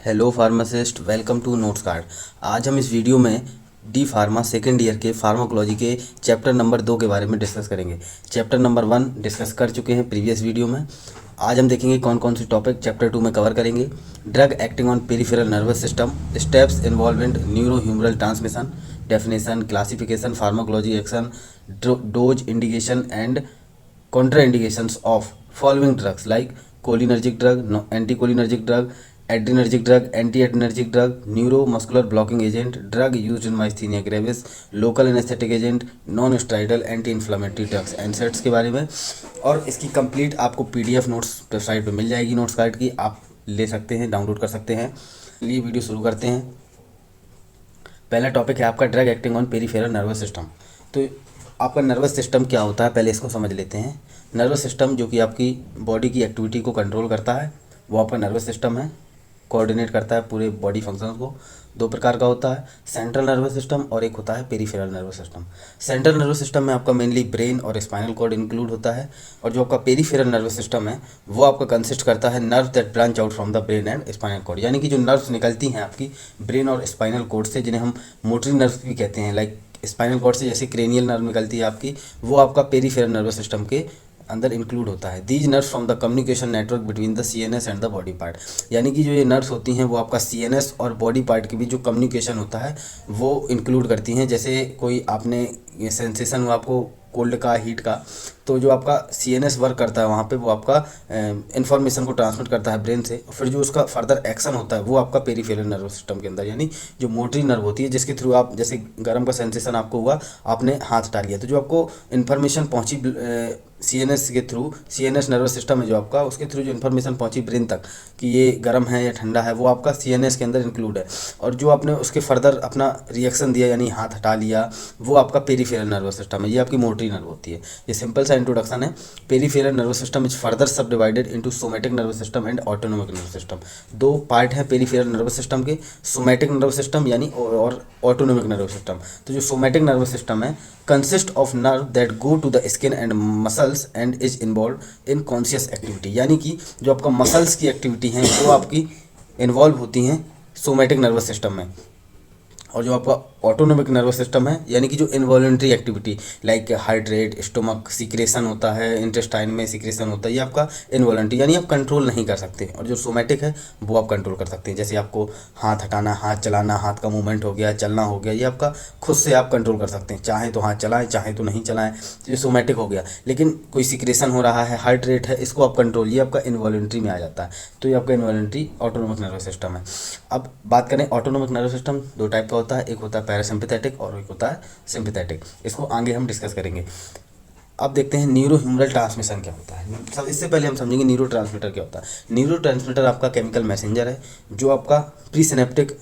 Hello pharmacist, welcome to notes card. आज हम इस वीडियो में डी फार्मा सेकेंड ईयर के फार्माकोलॉजी के चैप्टर नंबर 2 के बारे में डिस्कस करेंगे। चैप्टर नंबर 1 डिस्कस कर चुके हैं प्रीवियस वीडियो में। आज हम देखेंगे कौन कौन से टॉपिक चैप्टर 2 में कवर करेंगे। Drug acting on peripheral nervous system, steps involved in neuro humoral transmission, definition, classification, pharmacology action, dose indication and contraindications of following drugs like cholinergic drug, anticholinergic drug, adrenergic drug, antiadrenergic drug, neuromuscular blocking agent, drug used in myasthenia gravis, local anesthetic agent, non-steroidal anti-inflammatory drugs, NSAIDs के बारे में। और इसकी complete आपको PDF notes website पे मिल जाएगी। Notes card की आप ले सकते हैं, डाउनलोड कर सकते हैं। चलिए वीडियो शुरू करते हैं। पहला टॉपिक है आपका drug acting on peripheral nervous system. तो आपका नर्वस सिस्टम क्या होता है, पहले इसको समझ लेते हैं। नर्वस सिस्टम जो कि आपकी बॉडी की एक्टिविटी को कंट्रोल करता है, वो आपका नर्वस सिस्टम है। कोऑर्डिनेट करता है पूरे बॉडी फंक्शंस को। दो प्रकार का होता है, सेंट्रल नर्वस सिस्टम और एक होता है peripheral nervous system. Central nervous system में आपका मेनली ब्रेन और स्पाइनल कॉर्ड इंक्लूड होता है, और जो आपका पेरिफेरल नर्वस सिस्टम है वो आपका कंसिस्ट करता है nerve that branch out from the brain and spinal cord. यानी कि जो नर्व्स निकलती हैं आपकी ब्रेन और स्पाइनल कॉर्ड से, जिन्हें हम मोटरी नर्व्स भी कहते हैं। लाइक स्पाइनल कॉर्ड से जैसे क्रेनियल नर्व निकलती है आपकी, वो आपका पेरिफेरल नर्वस सिस्टम के अंदर इंक्लूड होता है। These nerves from the communication network between the CNS and the body part. यानी कि जो ये नर्व्स होती हैं वो आपका सीएनएस और बॉडी पार्ट के बीच जो कम्युनिकेशन होता है वो इंक्लूड करती हैं। जैसे कोई आपने ये सेंसेशन हुआ आपको कोल्ड का, हीट का, तो जो आपका सीएनएस वर्क करता है वहाँ पे वो आपका इन्फॉर्मेशन को ट्रांसमिट करता है ब्रेन से, फिर जो उसका फर्दर एक्शन होता है वो आपका पेरिफेरल नर्वस सिस्टम के अंदर, यानी जो मोटरी नर्व होती है जिसके थ्रू आप, जैसे गर्म का सेंसेशन आपको हुआ, आपने हाथ हटा लिया, तो जो आपको इन्फॉर्मेशन पहुँची सीएनएस के थ्रू, सीएनएस नर्वस सिस्टम है जो आपका, उसके थ्रू जो इन्फॉर्मेशन पहुँची ब्रेन तक कि ये गर्म है या ठंडा है, वो आपका सीएनएस के अंदर इंक्लूड है। और जो आपने उसके फर्दर अपना रिएक्शन दिया यानी हाथ हटा लिया, वो आपका पेरिफेरल नर्वस सिस्टम है। ये आपकी मोटरी नर्व होती है। ये सिंपल सा इंट्रोडक्शन है। Peripheral nervous system is further subdivided into somatic nervous system and autonomic nervous system. दो पार्ट हैं पेरिफेरल नर्वस सिस्टम के, सोमैटिक नर्वस सिस्टम यानी और ऑटोनोमिक नर्वस सिस्टम। तो जो सोमैटिक नर्वस सिस्टम है consist of nerve that go to the skin and muscles and is involve in conscious activity. यानी कि जो आपका मसल्स की एक्टिविटी हैं वो आपकी इन्वॉल्व होती हैं सोमैटिक नर्वस सिस्टम में। और जो आपका ऑटोनोमिक नर्वस सिस्टम है यानी कि जो involuntary activity like heart rate, stomach secretion होता है, इंटेस्टाइन में सिक्रेशन होता है, ये आपका इनवॉलंटरी यानी आप कंट्रोल नहीं कर सकते। और जो सोमैटिक है वो आप कंट्रोल कर सकते हैं। जैसे आपको हाथ हटाना, हाथ चलाना, हाथ का मूवमेंट हो गया, चलना हो गया, ये आपका खुद से आप कंट्रोल कर सकते हैं। चाहे तो हाथ चलाएं, चाहे तो नहीं चलाएं, ये सोमैटिक हो गया। लेकिन कोई सिक्रेशन हो रहा है, हार्ट रेट है, इसको आप कंट्रोल, ये आपका इनवॉलंटरी में आ जाता है। तो ये आपका इनवॉलंटरी ऑटोनोमिक नर्वस सिस्टम है। अब बात करें ऑटोनोमिक नर्वस सिस्टम, दो टाइप का होता है, एक होता है पैरासिम्पैथेटिक और एक होता है सिंपैथेटिक। इसको आगे हम डिस्कस करेंगे। अब देखते हैं न्यूरो ह्यूमरल ट्रांसमिशन क्या होता है। सब इससे पहले हम समझेंगे न्यूरो ट्रांसमीटर क्या होता है। न्यूरो ट्रांसमीटर आपका केमिकल मैसेंजर है जो आपका प्री सिनेप्टिक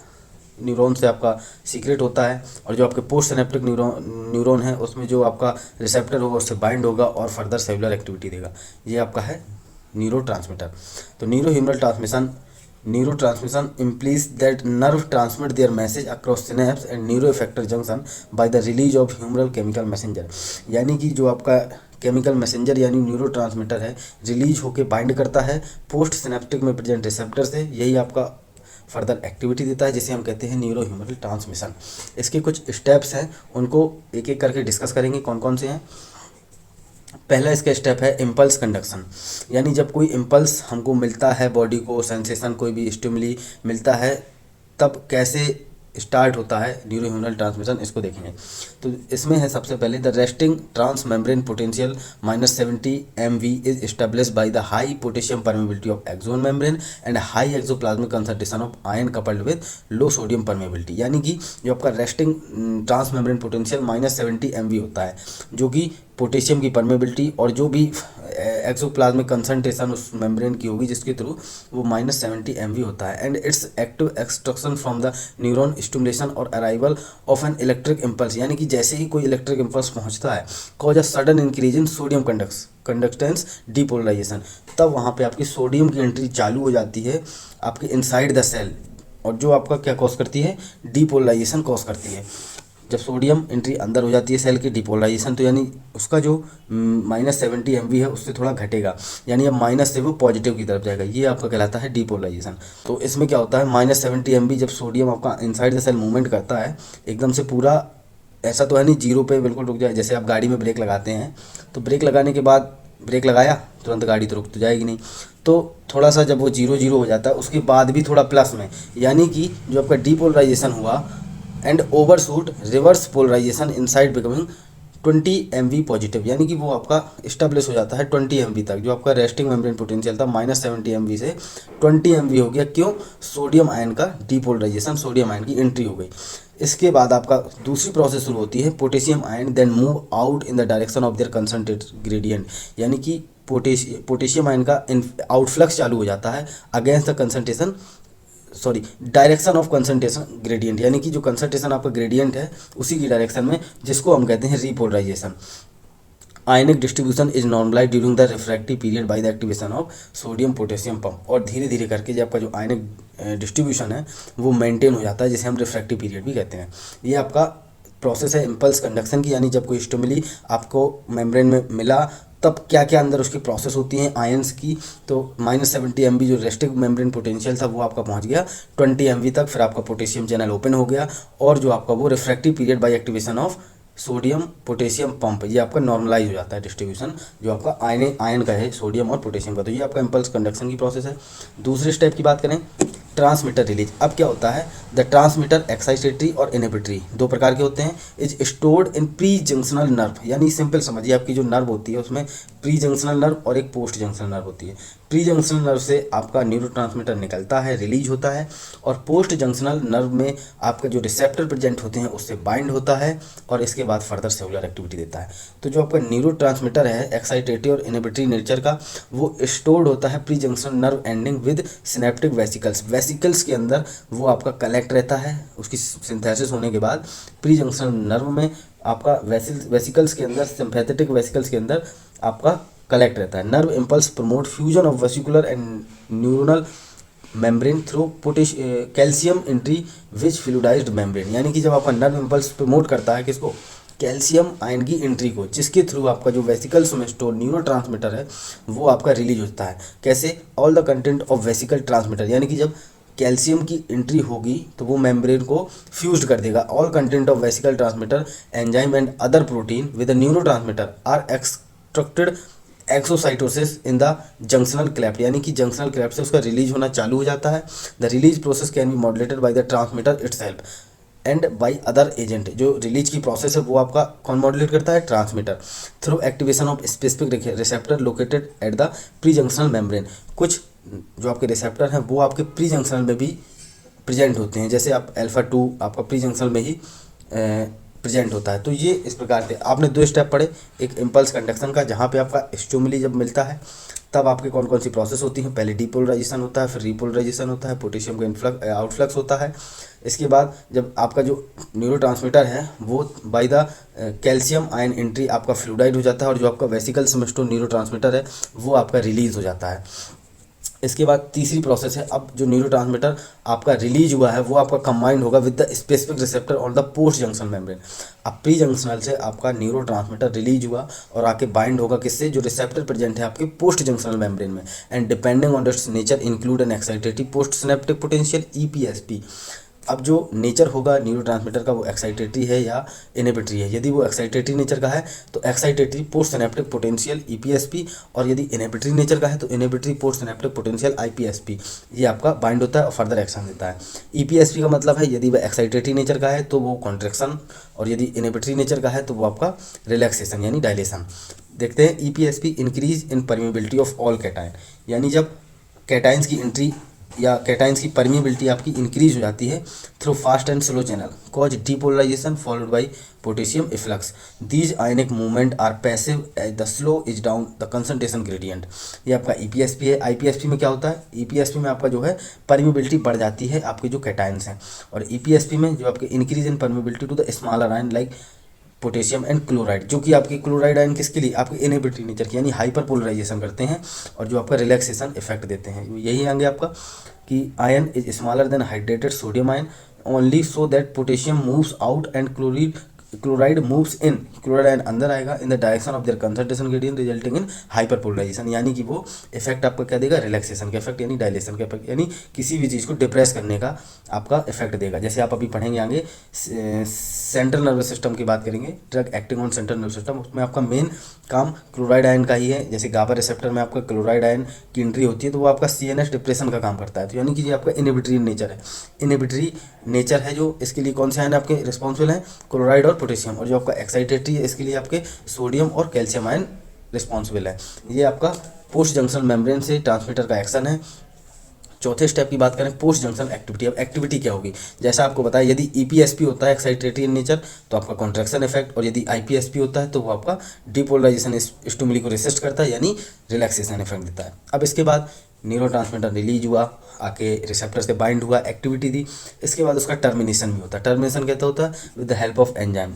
न्यूरॉन से आपका सीक्रेट होता है, और जो आपके पोस्ट सिनेप्टिक न्यूरॉन है उसमें जो आपका रिसेप्टर होगा उससे बाइंड होगा और फर्दर सेलुलर एक्टिविटी देगा। ये आपका है न्यूरो ट्रांसमीटर। तो neuro humoral transmission, neurotransmission implies that nerve transmit their message across synapse and neuroeffector junction by the release of humoral chemical messenger। यानी कि जो आपका केमिकल मैसेंजर यानी न्यूरो ट्रांसमीटर है रिलीज होकर बाइंड करता है पोस्ट सिनेप्टिक में प्रेजेंट रिसेप्टर से, यही आपका फर्दर एक्टिविटी देता है जिसे हम कहते हैं न्यूरो ह्यूमरल ट्रांसमिशन। इसके कुछ स्टेप्स हैं, उनको एक एक करके डिस्कस करेंगे कौन कौन से हैं। पहला इसका स्टेप है इम्पल्स कंडक्शन। यानी जब कोई इम्पल्स हमको मिलता है, बॉडी को सेंसेशन, कोई भी स्टिमुली मिलता है, तब कैसे स्टार्ट होता है न्यूरो ह्यूमरल ट्रांसमिशन, इसको देखेंगे। तो इसमें है सबसे पहले the resting transmembrane potential -70 MV is establish by the high potassium permeability of axon membrane and high axoplasmic concentration of ion coupled with low sodium permeability. यानी कि जो आपका resting transmembrane potential -70 MV होता है, जो कि potassium की permeability और जो भी एक्सोप्लाज्मिक कंसंट्रेशन उस मेम्ब्रेन की होगी जिसके थ्रू वो -70 MV होता है। And its active extraction from the neuron stimulation और arrival of an electric impulse. यानी कि जैसे ही कोई इलेक्ट्रिक इम्पल्स पहुंचता है, cause a sudden increase in sodium conductance depolarization, तब वहाँ पे आपकी सोडियम की एंट्री चालू हो जाती है आपके इनसाइड द सेल, और जो आपका क्या कॉज करती है, डीपोलराइजेशन कॉज करती है। जब सोडियम एंट्री अंदर हो जाती है सेल की डिपोलराइजेशन, तो यानी उसका जो -70 MV है उससे थोड़ा घटेगा, यानी अब माइनस से वो पॉजिटिव की तरफ जाएगा, ये आपका कहलाता है डिपोलराइजेशन। तो इसमें क्या होता है, -70 MV जब सोडियम आपका इनसाइड द सेल मूवमेंट करता है एकदम से पूरा, ऐसा तो है नहीं जीरो पे बिल्कुल रुक जाए, जैसे आप गाड़ी में ब्रेक लगाते हैं तो ब्रेक लगाने के बाद ब्रेक लगाया तुरंत गाड़ी तो रुक तो जाएगी नहीं, तो थोड़ा सा जब वो जीरो जीरो हो जाता है उसके बाद भी थोड़ा प्लस में, यानी कि जो आपका डीपोलराइजेशन हुआ and overshoot reverse polarization inside becoming 20 MV positive, यानी कि वो आपका इस्टेब्लिश हो जाता है 20 MV तक। जो आपका रेस्टिंग मेम्ब्रेन पोटेंशियल था -70 MV से 20 MV हो गया, क्यों, सोडियम आयन का डीपोलराइजेशन, सोडियम आयन की एंट्री हो गई। इसके बाद आपका दूसरी प्रोसेस शुरू होती है, potassium ion then move out in the direction of their concentrated gradient, यानी कि पोटेशियम आयन का आउटफ्लक्स चालू हो जाता है against the concentration direction of concentration gradient, यानी कि जो कंसंट्रेशन आपका ग्रेडियंट है उसी की डायरेक्शन में, जिसको हम कहते हैं repolarization. Ionic distribution is normalize during the refractive period by the activation of sodium potassium pump, और धीरे धीरे करके जो आपका जो आयनिक डिस्ट्रीब्यूशन है वो मेंटेन हो जाता है, जिसे हम रिफ्रैक्टिव पीरियड भी कहते हैं। ये आपका प्रोसेस है इम्पल्स कंडक्शन की, यानी जब कोई स्टिमुली आपको मेम्ब्रेन में मिला तब क्या क्या अंदर उसकी प्रोसेस होती हैं आयंस की। तो -70 MV जो रेस्टिंग मेम्ब्रेन पोटेंशियल था वो आपका पहुंच गया 20 MV तक, फिर आपका पोटेशियम चैनल ओपन हो गया, और जो आपका वो refractive period bye activation of sodium potassium pump, ये आपका नॉर्मलाइज हो जाता है डिस्ट्रीब्यूशन जो आपका आयन का है सोडियम और पोटेशियम का। तो ये आपका इम्पल्स कंडक्शन की प्रोसेस है। दूसरे स्टेप की बात करें, ट्रांसमीटर रिलीज। अब क्या होता है, द ट्रांसमीटर एक्साइटेटरी और इनहिबिटरी दो प्रकार के होते हैं। Is stored in pre junctional nerve, यानी सिंपल समझिए आपकी जो नर्व होती है उसमें प्री जंक्शनल नर्व और एक पोस्ट जंक्शनल नर्व होती है। प्री जंक्शनल नर्व से आपका न्यूरोट्रांसमीटर निकलता है, रिलीज होता है, और पोस्ट जंक्शनल नर्व में आपका जो रिसेप्टर प्रेजेंट होते हैं उससे बाइंड होता है और इसके बाद फर्दर सेलुलर एक्टिविटी देता है। तो जो आपका न्यूरोट्रांसमीटर है एक्साइटेटरी और इनहिबिटरी नेचर का, वो स्टोर्ड होता है pre junctional nerve ending with synaptic vesicles, vesicles के अंदर वो आपका कलेक्ट रहता है। उसकी सिंथेसिस होने के बाद प्री जंक्शनल नर्व में आपका वेसिकल्स के अंदर, सिंपैथेटिक वेसिकल्स के अंदर आपका कलेक्ट रहता है। Nerve impulse promote fusion of vesicular and neuronal membrane through calcium entry which fluidized membrane, यानी कि जब आपका नर्व इम्पल्स प्रमोट करता है किसको, कैल्शियम आयन की एंट्री को, जिसके थ्रू आपका जो वेसिकल्स में स्टोर न्यूरोट्रांसमीटर है वो आपका रिलीज होता है। कैसे, all the content of vesicle transmitter, यानी कि जब कैल्शियम की एंट्री होगी तो वो मेम्ब्रेन को फ्यूज्ड कर देगा। All content of vesicle transmitter enzyme and other protein with the neurotransmitter are extracted exocytosis in the junctional cleft, यानी कि जंक्शनल क्लैप्ट से उसका रिलीज होना चालू हो जाता है। The release process can be modulated by the transmitter itself and by other agent. जो रिलीज की प्रोसेस है वो आपका कौन मॉड्यूलेट करता है, transmitter, through activation of specific receptor located at the pre junctional membrane. कुछ जो आपके रिसेप्टर हैं वो आपके प्री जंक्शनल में भी प्रेजेंट होते हैं, जैसे आप α2 आपका प्री जंक्शनल में ही प्रेजेंट होता है। तो ये इस प्रकार से आपने दो स्टेप पढ़े, एक इम्पल्स कंडक्शन का जहाँ पे आपका स्टिमुली जब मिलता है तब आपके कौन कौन सी प्रोसेस होती हैं, पहले डीपोलराइजेशन होता है, फिर रीपोलराइजेशन होता है, पोटेशियम का इनफ्लक्स आउटफ्लक्स होता है। इसके बाद जब आपका जो न्यूरोट्रांसमीटर है वो by the calcium ion entry आपका फ्लूइडाइड हो जाता है, और जो आपका वेसिकल में स्टोर न्यूरोट्रांसमीटर है वो आपका रिलीज हो जाता है। इसके बाद तीसरी प्रोसेस है, अब जो न्यूरोट्रांसमीटर आपका रिलीज हुआ है वो आपका कंबाइंड होगा with the specific receptor on the post junctional membrane. अब प्री जंक्शनल से आपका न्यूरोट्रांसमीटर रिलीज हुआ और आके बाइंड होगा किससे, जो रिसेप्टर प्रेजेंट है आपके पोस्ट जंक्शनल मेम्ब्रेन में, and depending on its nature include an excitatory post synaptic potential EPSP। अब जो नेचर होगा न्यूरोट्रांसमीटर का वो एक्साइटेटरी है या इनहिबिटरी है। यदि वो एक्साइटेटरी नेचर का है तो excitatory post synaptic potential EPSP, और यदि इनहिबिटरी नेचर का है तो inhibitory post synaptic potential IPSP। ये आपका बाइंड होता है और फर्दर एक्शन देता है। EPSP का मतलब है यदि वह एक्साइटेटरी नेचर का है तो वो कॉन्ट्रैक्शन, और यदि इनहिबिटरी नेचर का है तो वो आपका रिलैक्सेशन यानी डायलेशन। देखते हैं EPSP increase in permeability of all cation, यानी जब कैटाइंस की एंट्री या कैटाइंस की परमिएबिलिटी आपकी इंक्रीज हो जाती है through fast and slow channel cause depolarization followed by potassium efflux. These ionic movement are passive as the slow is down the concentration gradient. ये आपका EPSP है। IPSP में क्या होता है, EPSP में आपका जो है परमिएबिलिटी बढ़ जाती है आपके जो कैटाइंस हैं, और EPSP में जो आपके increase in permeability to the smaller ion like potassium and chloride, जो कि आपकी क्लोराइड आयन किसके लिए, आपके इनहिबिटरी नेचर की, यानी हाइपर पोलराइजेशन करते हैं और जो आपका रिलैक्सेशन इफेक्ट देते हैं। यही आएंगे आपका कि ion is smaller than hydrated sodium ion only so that potassium moves out and chloride moves in. Chloride ion अंदर आएगा in the direction of their concentration gradient resulting in hyperpolarization, यानी कि वो इफेक्ट आपका क्या देगा, रिलैक्सेशन का effect यानी डायलेशन का इफेक्ट, यानी किसी भी चीज़ को डिप्रेस करने का आपका इफेक्ट देगा। जैसे आप अभी पढ़ेंगे आगे सेंट्रल नर्वस सिस्टम की बात करेंगे, drug acting on central nervous system, उसमें आपका मेन काम क्लोराइड आयन का ही है। जैसे गाबा रिसेप्टर में आपका क्लोराइड आयन की एंट्री होती है तो वो आपका CNS डिप्रेशन का काम करता है, तो यानी कि ये आपका इनहिबिटरी नेचर है। इनहिबिटरी नेचर है जो इसके लिए कौन से आयन आपके रिस्पॉन्सिबल हैं, क्लोराइड और पोटेशियम, और जो आपका एक्साइटेटरी है इसके लिए आपके सोडियम और कैल्शियम आयन रिस्पॉन्सिबल है। ये आपका पोस्ट जंक्शनल मेम्ब्रेन से ट्रांसमीटर का एक्शन है। चौथे स्टेप की बात करें पोस्ट जंक्शन एक्टिविटी। अब एक्टिविटी क्या होगी, जैसा आपको बताया यदि EPSP होता है एक्साइटेटरी इन नेचर तो आपका कॉन्ट्रैक्शन इफेक्ट, और यदि IPSP होता है तो वो आपका डिपोलराइजेशन स्टिमुली को रेसिस्ट करता है यानी रिलैक्सेशन इफेक्ट देता है। अब इसके बाद न्यूरोट्रांसमीटर रिलीज हुआ, आके रिसेप्टर से बाइंड हुआ, एक्टिविटी दी, इसके बाद उसका टर्मिनेशन भी होता है। टर्मिनेशन कहता होता है with the help of enzyme.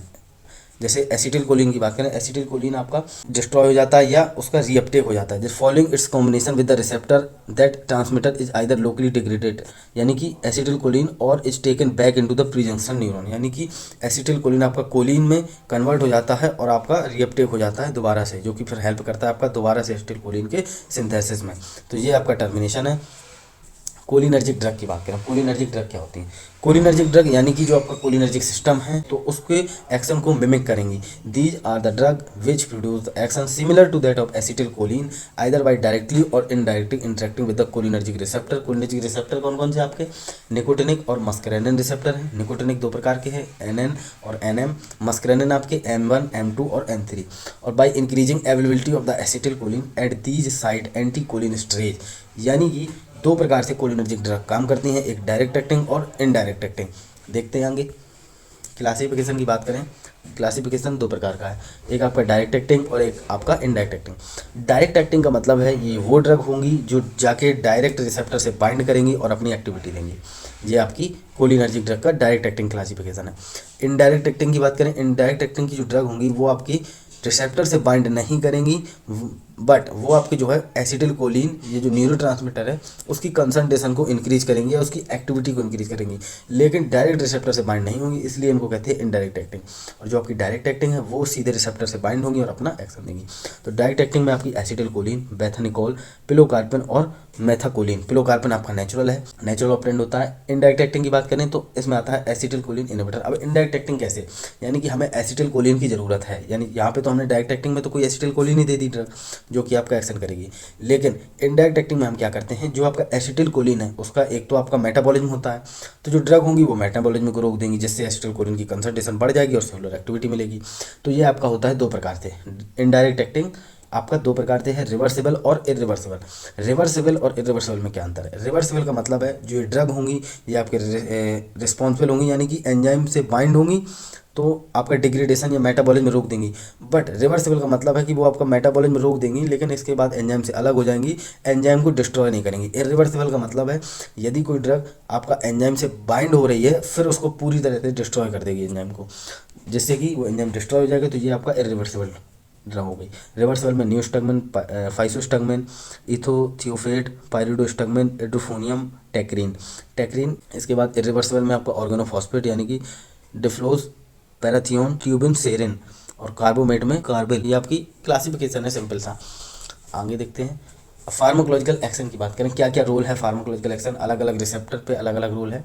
जैसे एसिटिल कोलिन की बात करें, एसिटिल कोलिन आपका डिस्ट्रॉय हो जाता है या उसका रीअपटेक हो जाता है जैसे following it's combination with the receptor that transmitter is either locally degraded, यानी कि एसिटिल कोलिन और is taken back into the pre junction neuron, यानी कि एसिटिल कोलिन आपका कोलिन में कन्वर्ट हो जाता है और आपका रीअपटेक हो जाता है दोबारा से, जो कि फिर हेल्प करता है आपका दोबारा से एसिटिल कोलिन के सिंथेसिस में। तो ये आपका टर्मिनेशन है। कोलिनर्जिक ड्रग की बात करें, कोलिनर्जिक ड्रग क्या होती है, कोलिनर्जिक ड्रग यानी कि जो आपका कोलिनर्जिक सिस्टम है तो उसके एक्शन को मिमिक करेंगी। These are the drug which produce the action similar to that of acetyl choline either by directly or indirectly interacting with the cholinergic receptor. Cholinergic receptor कौन कौन से आपके, निकोटिनिक और मस्करेनिन रिसेप्टर हैं। निकोटिनिक दो प्रकार के हैं, NN और NM। मस्करेनिन आपके M1, M2 और M3। Or by increasing availability of the acetyl choline at these site anticholinesterase, यानी कि दो प्रकार से कोलिनर्जिक ड्रग काम करती हैं, एक डायरेक्ट एक्टिंग और इनडायरेक्ट एक्टिंग। देखते हैं आगे क्लासिफिकेशन की बात करें, क्लासिफिकेशन दो प्रकार का है, एक आपका डायरेक्ट एक्टिंग और एक आपका इनडायरेक्ट एक्टिंग। डायरेक्ट एक्टिंग का मतलब है ये वो ड्रग होंगी जो जाके डायरेक्ट रिसेप्टर से बाइंड करेंगी और अपनी एक्टिविटी देंगी, ये आपकी कोलिनर्जिक ड्रग का डायरेक्ट एक्टिंग क्लासिफिकेशन है। इनडायरेक्ट एक्टिंग की बात करें, इनडायरेक्ट एक्टिंग की जो ड्रग होंगी वो आपकी रिसेप्टर से बाइंड नहीं करेंगी, बट वो आपकी जो है एसिटिल कोलिन ये जो न्यूरोट्रांसमीटर है उसकी कंसंट्रेशन को इंक्रीज करेंगी या उसकी एक्टिविटी को इंक्रीज करेंगी, लेकिन डायरेक्ट रिसेप्टर से बाइंड नहीं होंगी, इसलिए इनको कहते हैं इनडायरेक्ट एक्टिंग। और जो आपकी डायरेक्ट एक्टिंग है वो सीधे रिसेप्टर से बाइंड होंगी और अपना एक्शन देंगी। तो डायरेक्ट एक्टिंग में आपकी एसिटिल कोलिन, बेथानिकोल, पिलोकार्पिन और मेथाकोलिन। पिलोकार्पिन आपका नेचुरल है, नेचुरल ऑपरेंड होता है। इनडायरेक्ट एक्टिंग की बात करें तो इसमें आता है एसिटिल कोलिन इनहिबिटर। अब इनडायरेक्ट एक्टिंग कैसे, यानी कि हमें एसिटिल कोलिन की ज़रूरत है, यानी यहाँ पे तो हमने डायरेक्ट एक्टिंग में तो कोई एसिटिल कोलिन ही दे दी ड्रग जो कि आपका एक्शन करेगी, लेकिन इनडायरेक्ट एक्टिंग में हम क्या करते हैं, जो आपका एसिटिल कोलिन है उसका एक तो आपका मेटाबॉलिज्म होता है, तो जो ड्रग होंगी वो मेटाबॉलिज्म को रोक देंगी जिससे एसिटिल कोलिन की कंसंट्रेशन बढ़ जाएगी और सेलुलर एक्टिविटी मिलेगी। तो ये आपका होता है दो प्रकार से, इनडायरेक्ट एक्टिंग आपका दो प्रकार से है, रिवर्सिबल और इरिवर्सिबल। रिवर्सिबल और इरिवर्सिबल में क्या अंतर है, रिवर्सिबल का मतलब है जो ड्रग होंगी ये आपके रिस्पॉन्सिबल होंगी, यानी कि एंजाइम से बाइंड होंगी तो आपका डिग्रेडेशन या मेटाबॉलिज्म रोक देंगी। बट रिवर्सिबल का मतलब है कि वो आपका मेटाबॉलिज्म रोक देंगी लेकिन इसके बाद एंजाइम से अलग हो जाएंगी, एंजाइम को डिस्ट्रॉय नहीं करेंगी। इरिवर्सिबल का मतलब है यदि कोई ड्रग आपका एंजाइम से बाइंड हो रही है फिर उसको पूरी तरह से डिस्ट्रॉय कर देगी एंजाइम को, जिससे कि वो एंजाइम डिस्ट्रॉय हो जाएगा, तो ये आपका इरिवर्सिबल ड्रग हो गई। रिवर्सिबल में न्यूस्टगमिन, फाइसोस्टगमिन, इथोथियोफेट, पायरिडोस्टगमिन, एड्रोफोनियम, टेक्रीन। इसके बाद इरिवर्सिबल में आपका ऑर्गेनोफॉस्फेट यानी कि डिफ्लोज, पैराथियोन, ट्यूबिन, सेरिन, और कार्बोमेट में कार्बेल। ये आपकी क्लासिफिकेशन है सिंपल सा। आगे देखते हैं फार्माकोलॉजिकल एक्शन की बात करें, क्या क्या रोल है फार्माकोलॉजिकल एक्शन, अलग अलग रिसेप्टर पे अलग अलग रोल है।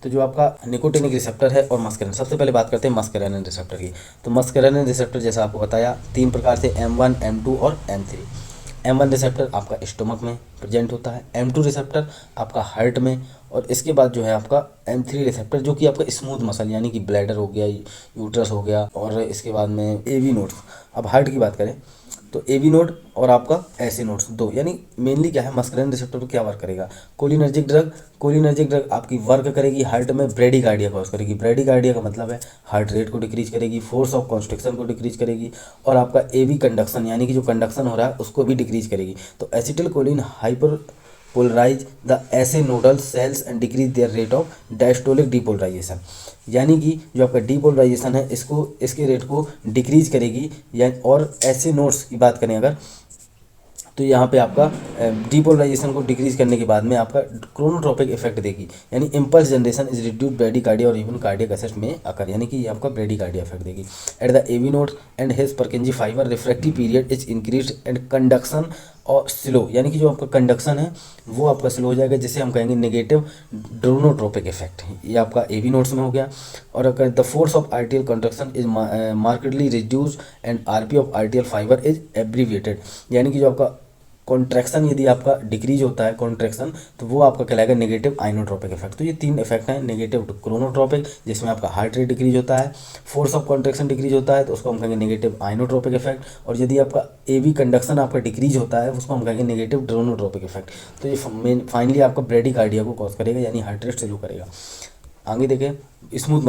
तो जो आपका निकोटिनिक रिसेप्टर है और मस्करेनिन, सबसे पहले बात करते हैं मस्करेनिन रिसेप्टर की। तो मस्करेनिन रिसेप्टर जैसा आपको बताया तीन प्रकार से, M1, M2 और M3। M1 रिसेप्टर आपका स्टोमक में प्रेजेंट होता है, M2 रिसेप्टर आपका हार्ट में, और इसके बाद जो है आपका M3 रिसेप्टर जो कि आपका स्मूथ मसल यानी कि ब्लैडर हो गया, यूट्रस हो गया, और इसके बाद में AV नोड्स। अब हार्ट की बात करें तो AV नोड और आपका ऐसे नोड्स दो, यानी मेनली क्या है मस्करेनिन रिसेप्टर पर क्या वर्क करेगा, कोलिनर्जिक ड्रग आपकी वर्क करेगी हार्ट में ब्रेडिकार्डिया कॉज करेगी। ब्रेडिकार्डिया का मतलब है हार्ट रेट को डिक्रीज करेगी, फोर्स ऑफ कॉन्स्ट्रिक्शन को डिक्रीज करेगी, और आपका AV कंडक्शन यानी कि जो कंडक्शन हो रहा है उसको भी डिक्रीज करेगी। तो acetyl choline hyperpolarize the SA nodal cells and decrease their rate of diastolic depolarization, यानी कि जो आपका डीपोलराइजेशन है इसके रेट को डिक्रीज करेगी। या और ऐसे नोड्स की बात करें अगर तो यहाँ पे आपका डीपोलराइजेशन को डिक्रीज करने के बाद में आपका क्रोनोट्रोपिक इफेक्ट देगी, यानी impulse generation is reduce bradycardia और इवन कार्डियक अरेस्ट में अकर, यानी कि ये आपका ब्रेडिकार्डिया इफेक्ट देगी। At the AV nodes and His Purkinje fibre refractive period is increase and conduction और स्लो, यानी कि जो आपका कंडक्शन है वो आपका स्लो हो जाएगा, जिसे हम कहेंगे नेगेटिव ड्रोनोट्रोपिक इफेक्ट। ये आपका एवी नोड्स में हो गया। और अगर the force of आर्टियल construction is markedly reduce and RP of आर्टियल fibre is abbreviated, यानी कि जो आपका कॉन्ट्रैक्शन यदि आपका डिक्रीज होता है कॉन्ट्रैक्शन, तो वो आपका कहलाएगा नेगेटिव आइनोट्रोपिक इफेक्ट। तो ये तीन इफेक्ट हैं, नेगेटिव क्रोनोट्रोपिक जिसमें आपका हार्ट रेट डिक्रीज होता है, फोर्स ऑफ कॉन्ट्रैक्शन डिक्रीज होता है तो उसको हम कहेंगे नेगेटिव आइनोट्रोपिक इफेक्ट, और यदि आपका एवी कंडक्शन आपका डिक्रीज होता है उसको हम कहेंगे नेगेटिव ड्रोनोट्रोपिक इफेक्ट। तो ये फाइनली आपका ब्रेडिकार्डिया को कॉज करेगा, यानी हार्ट रेट स्लो करेगा। आगे देखें स्मूथ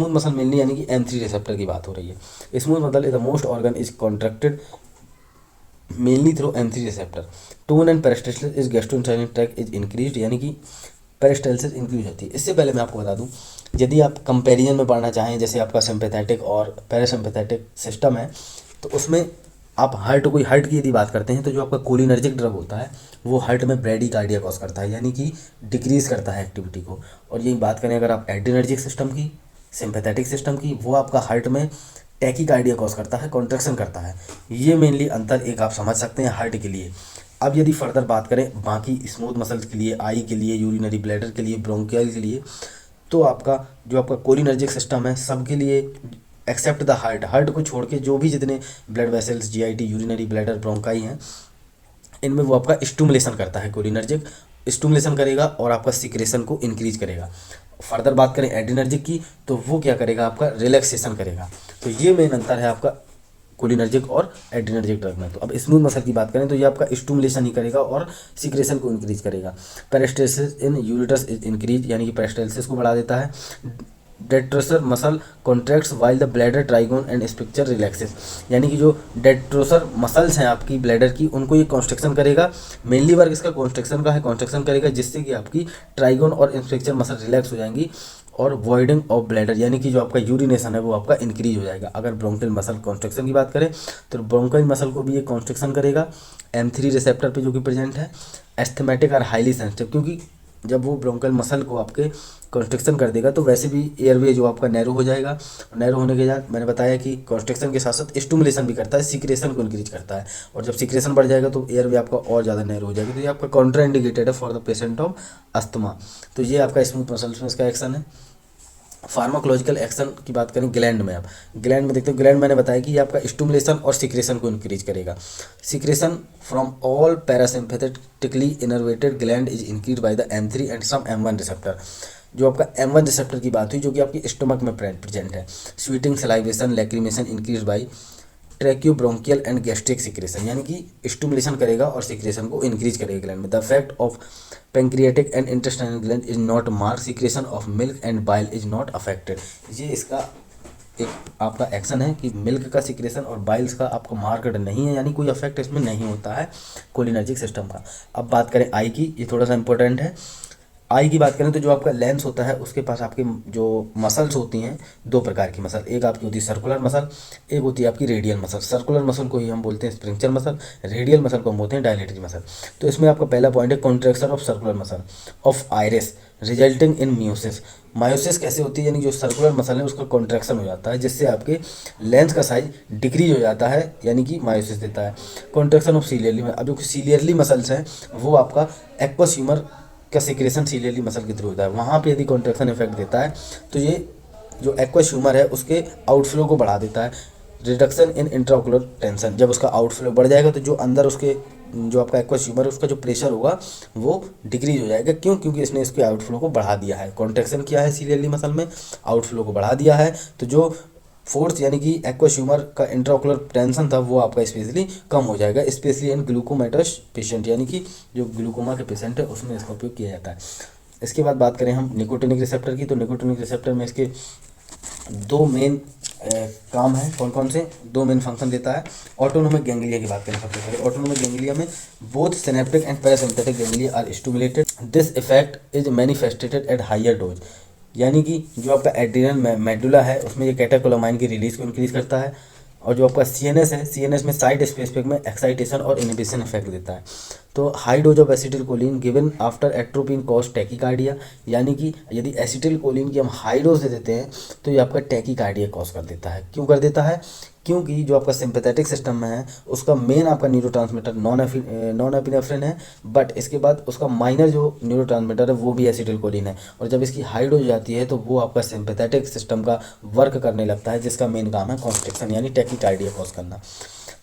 मसल मेनली यानी कि M3 रिसेप्टर की बात हो रही है। Smooth muscle is the most organ is contracted mainly through M3 receptor. Tone and peristalsis is gastrointestinal tract is increased, यानी कि पेरिस्टाल्सिस इंक्रीज होती है। इससे पहले मैं आपको बता दूं, यदि आप कंपैरिजन में पढ़ना चाहें जैसे आपका सिंपैथेटिक और पैरासिम्पैथेटिक सिस्टम है, तो उसमें आप हार्ट की यदि बात करते हैं तो जो आपका कोलिनर्जिक ड्रग होता है वो हार्ट में ब्रेडिकार्डिया कॉज करता है, यानी कि डिक्रीज करता है एक्टिविटी को। और यही बात करें अगर आप एड्रेनर्जिक सिस्टम की, सिंपैथेटिक सिस्टम की, वो आपका हार्ट में टैकीकार्डिया कॉज करता है, कॉन्ट्रैक्शन करता है। ये मेनली अंतर एक आप समझ सकते हैं हार्ट के लिए। अब यदि फर्दर बात करें बाकी स्मूथ मसल्स के लिए, आई के लिए, यूरिनरी ब्लैडर के लिए, ब्रोंकियल के लिए, तो आपका जो आपका कोलिनर्जिक सिस्टम है सबके लिए एक्सेप्ट द हार्ट को छोड़ के जो भी जितने blood vessels, GIT, urinary bladder, bronchi हैं, इनमें वो आपका स्टिमुलेशन करता है, कोलिनर्जिक स्टिमुलेशन करेगा और आपका सिक्रेशन को इंक्रीज करेगा। फर्दर बात करें एड्रेनर्जिक की, तो वो क्या करेगा, आपका रिलैक्सेशन करेगा। तो ये मेन अंतर है आपका कोलिनर्जिक और एड्रेनर्जिक ड्रग में। तो अब स्मूथ मसल की बात करें तो ये आपका स्टिमुलेशन ही करेगा और सिक्रेशन को इंक्रीज करेगा। Peristalsis in ureters is increase, यानी कि पेरिस्टाल्सिस को बढ़ा देता है। Detrusor muscle contracts while the bladder trigone and sphincter relaxes, यानी कि जो डेट्रोसर मसल्स हैं आपकी ब्लैडर की, उनको ये कॉन्स्ट्रक्शन करेगा। मेनली वर्क इसका कॉन्स्ट्रक्शन का है, कॉन्स्ट्रक्शन करेगा जिससे कि आपकी ट्राइगोन और स्पिक्चर मसल रिलैक्स हो जाएंगी। और वॉइडिंग ऑफ ब्लैडर, यानी कि जो आपका यूरिनेशन है वो आपका इंक्रीज हो जाएगा। अगर ब्रोंकियल मसल कॉन्स्ट्रक्शन की बात करें तो ब्रोंकियल मसल को भी ये कॉन्स्ट्रक्शन करेगा M3 रिसेप्टर पे जो कि प्रेजेंट है। एस्थमेटिक और हाईली सेंसिटिव, क्योंकि जब वो ब्रोंकियल मसल को आपके कॉन्स्ट्रक्शन कर देगा तो वैसे भी एयरवे जो आपका नैरो हो जाएगा। नैरो होने के बाद मैंने बताया कि कॉन्स्ट्रक्शन के साथ साथ स्टिमुलेशन भी करता है, सिक्रेशन को इंक्रीज करता है, और जब सिक्रेशन बढ़ जाएगा तो एयरवे आपका और ज़्यादा नैरो हो जाएगा। तो ये आपका कॉन्ट्राइंडिकेटेड है for the patient of asthma. तो ये आपका स्मूथ मसल्स में इसका एक्शन है। फार्माकोलॉजिकल एक्शन की बात करें ग्लैंड में, आप ग्लैंड में देखते हो, ग्लैंड मैंने बताया कि ये आपका स्टिमुलेशन और सिक्रेशन को इंक्रीज करेगा। Secretion from all parasympathetically innervated gland is increase by the M3 and some M1 receptor. जो आपका M1 रिसेप्टर की बात हुई जो कि आपकी स्टमक में प्रेजेंट है। Sweating, salivation, lacrimation increase by tracheobronchial and gastric secretion, यानी कि स्टिमुलेशन करेगा और सिक्रेशन को इंक्रीज करेगा ग्लैंड में। The effect of pancreatic and intestinal gland is not mark, secretion of milk and bile is not affected. ये इसका एक आपका एक्शन है कि मिल्क का सिक्रेशन और बाइल्स का आपको मार्केट नहीं है, यानी कोई अफेक्ट इसमें नहीं होता है कोलिनर्जिक सिस्टम का। अब बात करें आई की, ये थोड़ा सा इंपॉर्टेंट है। आई की बात करें तो जो आपका लेंस होता है उसके पास आपके जो मसल्स होती हैं दो प्रकार की मसल, एक आपकी होती है सर्कुलर मसल, एक होती है आपकी रेडियल मसल। सर्कुलर मसल को ही हम बोलते हैं स्प्रिंक्चर मसल, रेडियल मसल को हम बोलते हैं डायलेटरी मसल। तो इसमें आपका पहला पॉइंट है contraction of circular muscle of iris resulting in miosis. Miosis कैसे होती है, यानी जो सर्कुलर मसल है उसका कॉन्ट्रैक्शन हो जाता है जिससे आपके लेंस का साइज डिक्रीज हो जाता है, यानी कि मायोसिस देता है। कॉन्ट्रैक्शन ऑफ सीलियरली, अब जो सीलियरली मसल्स हैं वो आपका एक्वस ह्यूमर का सिक्रेशन सीलियरली मसल के थ्रू होता है। वहाँ पे यदि कॉन्ट्रैक्शन इफेक्ट देता है तो ये जो एक्वस ह्यूमर है उसके आउटफ्लो को बढ़ा देता है। रिडक्शन इन इंट्राओकुलर टेंशन, जब उसका आउटफ्लो बढ़ जाएगा तो जो अंदर उसके जो आपका एक्वस ह्यूमर है उसका जो प्रेशर होगा वो डिक्रीज हो जाएगा। क्यों? क्योंकि इसने इसके आउटफ्लो को बढ़ा दिया है। कॉन्ट्रैक्शन किया है सीलियरली मसल में, आउटफ्लो को बढ़ा दिया है, तो जो फोर्स यानी कि एक्वस ह्यूमर का इंट्राओकुलर टेंशन था वो आपका स्पेशली कम हो जाएगा, स्पेशली इन ग्लूकोमेटस पेशेंट, यानी कि जो ग्लूकोमा के पेशेंट है उसमें इसका उपयोग किया जाता है। इसके बाद बात करें हम निकोटिनिक रिसेप्टर की, तो निकोटिनिक रिसेप्टर में इसके दो मेन काम है। कौन कौन से? दो मेन फंक्शन देता है। ऑटोनोमिक गैंग्लिया की बात करें सबसे पहले। ऑटोनोमिक गैंग्लिया में both synaptic and parasympathetic ganglia are stimulated. This effect is manifested at higher dose, यानी कि जो आपका एड्रिनल मेडुला है उसमें ये कैटेकोलामाइन की रिलीज को इंक्रीज करता है। और जो आपका सीएनएस है, सीएनएस में साइट स्पेसिफिक में एक्साइटेशन और इनहिबिशन इफेक्ट देता है। तो high dose of acetylcholine given after atropine cause tachycardia, यानी कि यदि एसिटिलकोलिन की हम हाई डोज दे देते हैं तो ये आपका टैकीकार्डिया कॉज कर देता है। क्यों कर देता है? क्योंकि जो आपका सिंपैथेटिक सिस्टम में है उसका मेन आपका न्यूरोट्रांसमीटर नॉन एपिनेफ्रिन है, बट इसके बाद उसका माइनर जो न्यूरोट्रांसमीटर है वो भी एसिटिलकोलिन है, और जब इसकी हाई डोज जाती है तो वो आपका सिंपैथेटिक सिस्टम का वर्क करने लगता है, जिसका मेन काम है कॉन्स्ट्रिक्शन यानी टैकीकार्डिया कॉज करना।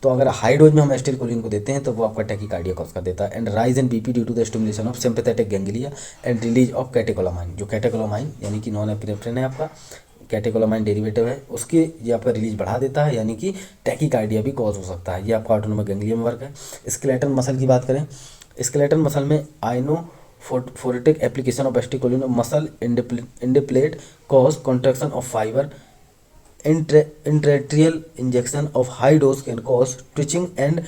तो अगर हाई डोज में हम एसिटिलकोलिन को देते हैं तो वो आपका टैकीकार्डिया कॉज कर देता है। And rise in BP due to the stimulation of sympathetic ganglia and release of catecholamine, जो कैटेकोलामाइन यानी कि नॉन एपिनेफ्रिन है आपका, कैटेकोलामाइन डेरिवेटिव है, उसके ये आपका रिलीज बढ़ा देता है, यानी कि टैकीकार्डिया भी कॉज हो सकता है। ये आपका ऑटोनोमिक गैंग्लिया में वर्क है। स्केलेटल मसल की बात करें, स्केलेटल मसल में iontophoretic application of acetylcholine muscle endplate cause contraction of fibre, intraarterial injection of high dose can cause twitching and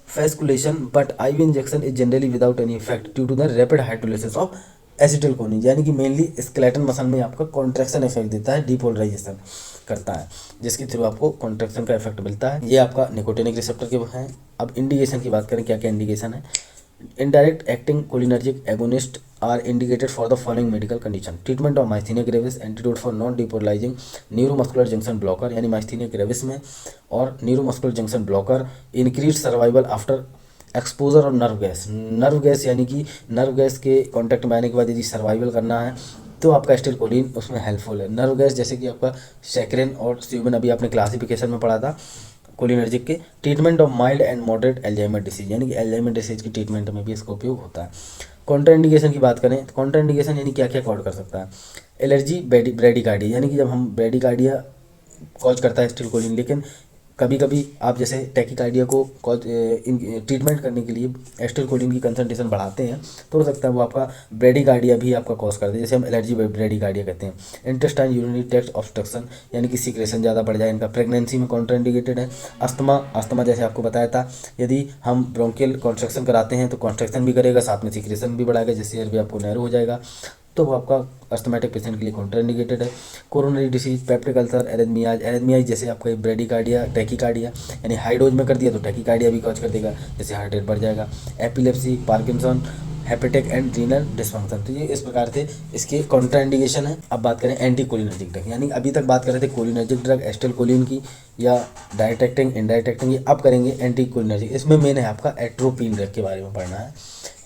fasciculation, but IV injection is generally without any effect due to the rapid hydrolysis of acetylcholine, यानी कि mainly skeleton muscle में आपका contraction effect देता है, depolarisation करता है, जिसके through आपको कॉन्ट्रैक्शन का इफेक्ट मिलता है। ये आपका निकोटिनिक रिसेप्टर के हैं। अब इंडिकेशन की बात करें, क्या क्या इंडिकेशन है। Indirect acting cholinergic agonist are indicated for the following medical condition. Treatment of myasthenia gravis, antidote for non depolarizing neuromuscular junction blocker, यानी माइस्थीनिया ग्रेविस में और neuromuscular junction blocker, increase survival after exposure और nerve gas यानी कि nerve gas के contact में आने के बाद यदि सर्वाइवल करना है तो आपका एसिटिलकोलिन उसमें हेल्पफुल है। नर्व गैस जैसे कि आपका सैक्रिन और स्यूबिन, अभी आपने क्लासिफिकेशन में पढ़ा था कोलिनर्जिक के। Treatment of mild and moderate Alzheimer disease, यानी कि एल्जाइमर डिसीज की ट्रीटमेंट में भी इसका उपयोग होता है। कॉन्ट्राइंडिकेशन की बात करें, कॉन्ट्राइंडिकेशन यानी क्या क्या कॉज कर सकता है। एलर्जी, ब्रेडिकार्डिया, यानी कि जब हम ब्रेडिकार्डिया कॉज करता है एसिटिलकोलिन, लेकिन कभी कभी आप जैसे टैकीकार्डिया को ट्रीटमेंट करने के लिए एसिटिलकोलिन की कंसंट्रेशन बढ़ाते हैं तो हो सकता है वो आपका ब्रेडिकार्डिया भी आपका कॉज कर दे, जैसे हम एलर्जी ब्रेडिकार्डिया कहते हैं। इंटेस्टाइन यूरिनरी ट्रैक्ट ऑब्स्ट्रक्शन, यानी कि सीक्रेशन ज़्यादा बढ़ जाए, इनका प्रेगनेंसी में कॉन्ट्राइंडिकेटेड है। अस्थमा जैसे आपको बताया था, यदि हम ब्रोंकियल कॉन्स्ट्रक्शन कराते हैं तो कॉन्स्ट्रक्शन भी करेगा, साथ में सीक्रेशन भी बढ़ाएगा, जिससे एयर भी आपको नैरो हो जाएगा, तो वो आपका अस्थमेटिक पेशेंट के लिए कॉन्ट्राइंडिकेटेड है। Coronary disease, peptic ulcer, arrhythmias जैसे आपका ब्रेडिकार्डिया, टैकीकार्डिया, यानी हाई डोज में कर दिया तो टैकीकार्डिया भी कॉज कर देगा, जैसे हार्ट रेट बढ़ जाएगा। Epilepsy, Parkinson, hepatic and renal dysfunction, तो ये इस प्रकार से इसके कॉन्ट्राइंडिकेशन है। अब बात करें एंटी कोलिनर्जिक ड्रग, यानी अभी तक बात कर रहे थे कोलिनर्जिक ड्रग एसिटिलकोलिन की या डायरेक्ट एक्टिंग, इनडायरेक्ट एक्टिंग, ये अब करेंगे एंटी कोलिनर्जिक। इसमें मेन है आपका एट्रोपिन ड्रग के बारे में पढ़ना है।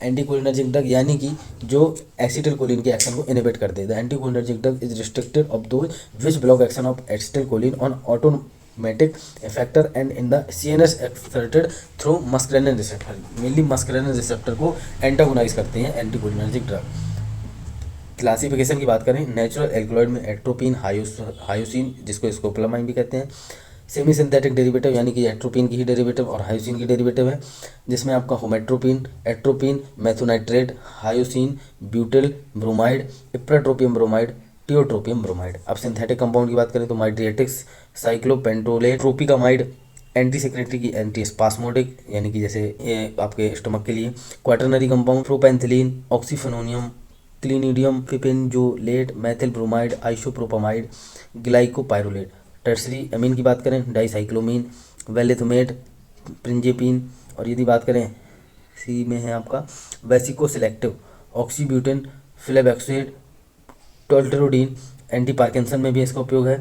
एंटी कोलिनर्जिक ड्रग यानी कि जो एसिटिलकोलिन के एक्शन को इनहिबिट कर देता है। Anti cholinergic drug is restricted of those which block action of acetylcholine on automatic effector and in the CNS exerted through muscarinic receptor, mainly muscarinic receptor को antagonise करते हैं एंटीकोलिनर्जिक ड्रग। क्लासिफिकेशन की बात करें, natural alkaloid में atropine, hyoscine जिसको scopolamine भी कहते हैं, सेमी सिंथेटिक डेरिवेटिव यानी कि एट्रोपिन की ही डेरिवेटिव और हायोसिन की डेरिवेटिव है, जिसमें आपका homatropine, atropine, methonitrate, hyoscine, butyl bromide, ipratropium bromide, tiotropium bromide. अब सिंथेटिक कंपाउंड की बात करें तो mydriatics, cyclopentolate, tropicamide, antisecretory की एंटी स्पास्मोडिक यानी कि जैसे ये आपके स्टमक के लिए, quaternary compound propantheline, oxyphenonium, clidinium, pipenzolate, methyl bromide, isopropamide, glycopyrrolate. Tertiary amine की बात करें, डाइसाइक्लोमीन, वेलिथोमेट, प्रिंजेपिन, और यदि बात करें सी में है आपका वेसिको सिलेक्टिव, ऑक्सीब्यूटेन, फ्लेबेक्सेड, टोल्टेरोडीन, एंटी पार्किंसन में भी इसका उपयोग है।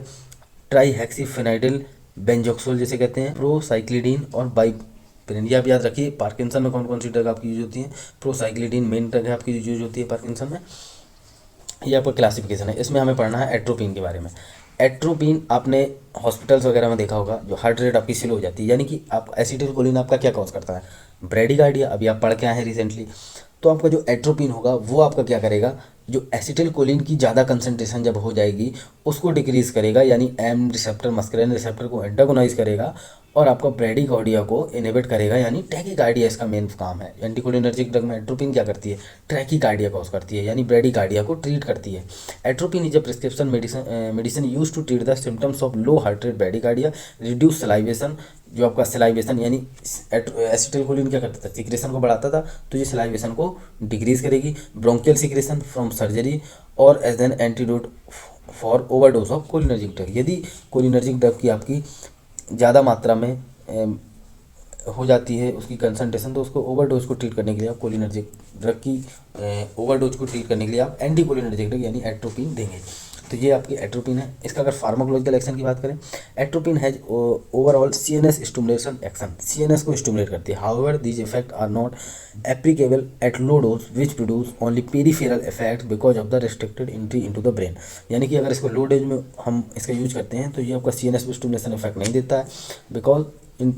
ट्राईहेक्सीफेनाइडिल बेंजोक्सोल जिसे कहते हैं, प्रोसाइक्लिडीन और बाइप्रिन, ये आप याद रखिए। पार्किंसन में कौन कौन सी ड्रग आपकी यूज होती है, प्रोसाइक्लिडीन मेन ड्रग है आपकी यूज होती है पार्किंसन में। ये आपका क्लासिफिकेशन है। इसमें हमें पढ़ना है एट्रोपिन के बारे में। एट्रोपिन आपने हॉस्पिटल्स वगैरह में देखा होगा, जो हार्ट रेट आपकी स्लो हो जाती है, यानी कि आप एसिटिलकोलिन आपका क्या कॉज करता है, ब्रेडिकार्डिया, अभी आप पढ़ के आए हैं रिसेंटली। तो आपका जो एट्रोपिन होगा वो आपका क्या करेगा, जो एसिटिलकोलिन की ज़्यादा कंसंट्रेशन जब हो जाएगी उसको डिक्रीज करेगा, यानी एम रिसेप्टर मस्कुलिन रिसेप्टर को एंटागोनाइज करेगा और आपका ब्रेडिकार्डिया को इनहिबिट करेगा, यानी टैकीकार्डिया इसका मेन काम है। एंटीकोलिनर्जिक ड्रग में एट्रोपिन क्या करती है, टैकीकार्डिया कॉज करती है, यानी ब्रेडिकार्डिया को ट्रीट करती है। Atropine is a prescription medicine use to treat the symptoms of low heart rate bradycardia, reduce salivation, जो आपका सलाइवेशन यानी एसिटिलकोलिन क्या करता था, सिक्रेशन को बढ़ाता था, तो ये सलाइवेशन को डिक्रीज करेगी। ब्रोंकियल सिक्रेशन फ्रॉम सर्जरी और as an antidote for overdose of cholinergic drug, यदि कोलिनर्जिक ड्रग की आपकी ज़्यादा मात्रा में हो जाती है उसकी कंसंट्रेशन, तो उसको ओवरडोज को ट्रीट करने के लिए आप कोलिनर्जिक ड्रग की ओवरडोज को ट्रीट करने के लिए आप एंटी कोलिनर्जिक ड्रग यानी एट्रोपिन देंगे। तो ये आपकी एट्रोपिन है। इसका अगर फार्माकोलॉजिकल एक्शन की बात करें, atropine has overall CNS stimulation action, CNS को स्टिमुलेट करती है। However these effect are not applicable at low dose which produce only peripheral effect because of the restricted entry into the brain. यानी कि अगर इसको लो डोज में हम इसका यूज करते हैं तो ये आपका सीएनएस में स्टिमुलेशन इफेक्ट नहीं देता है, because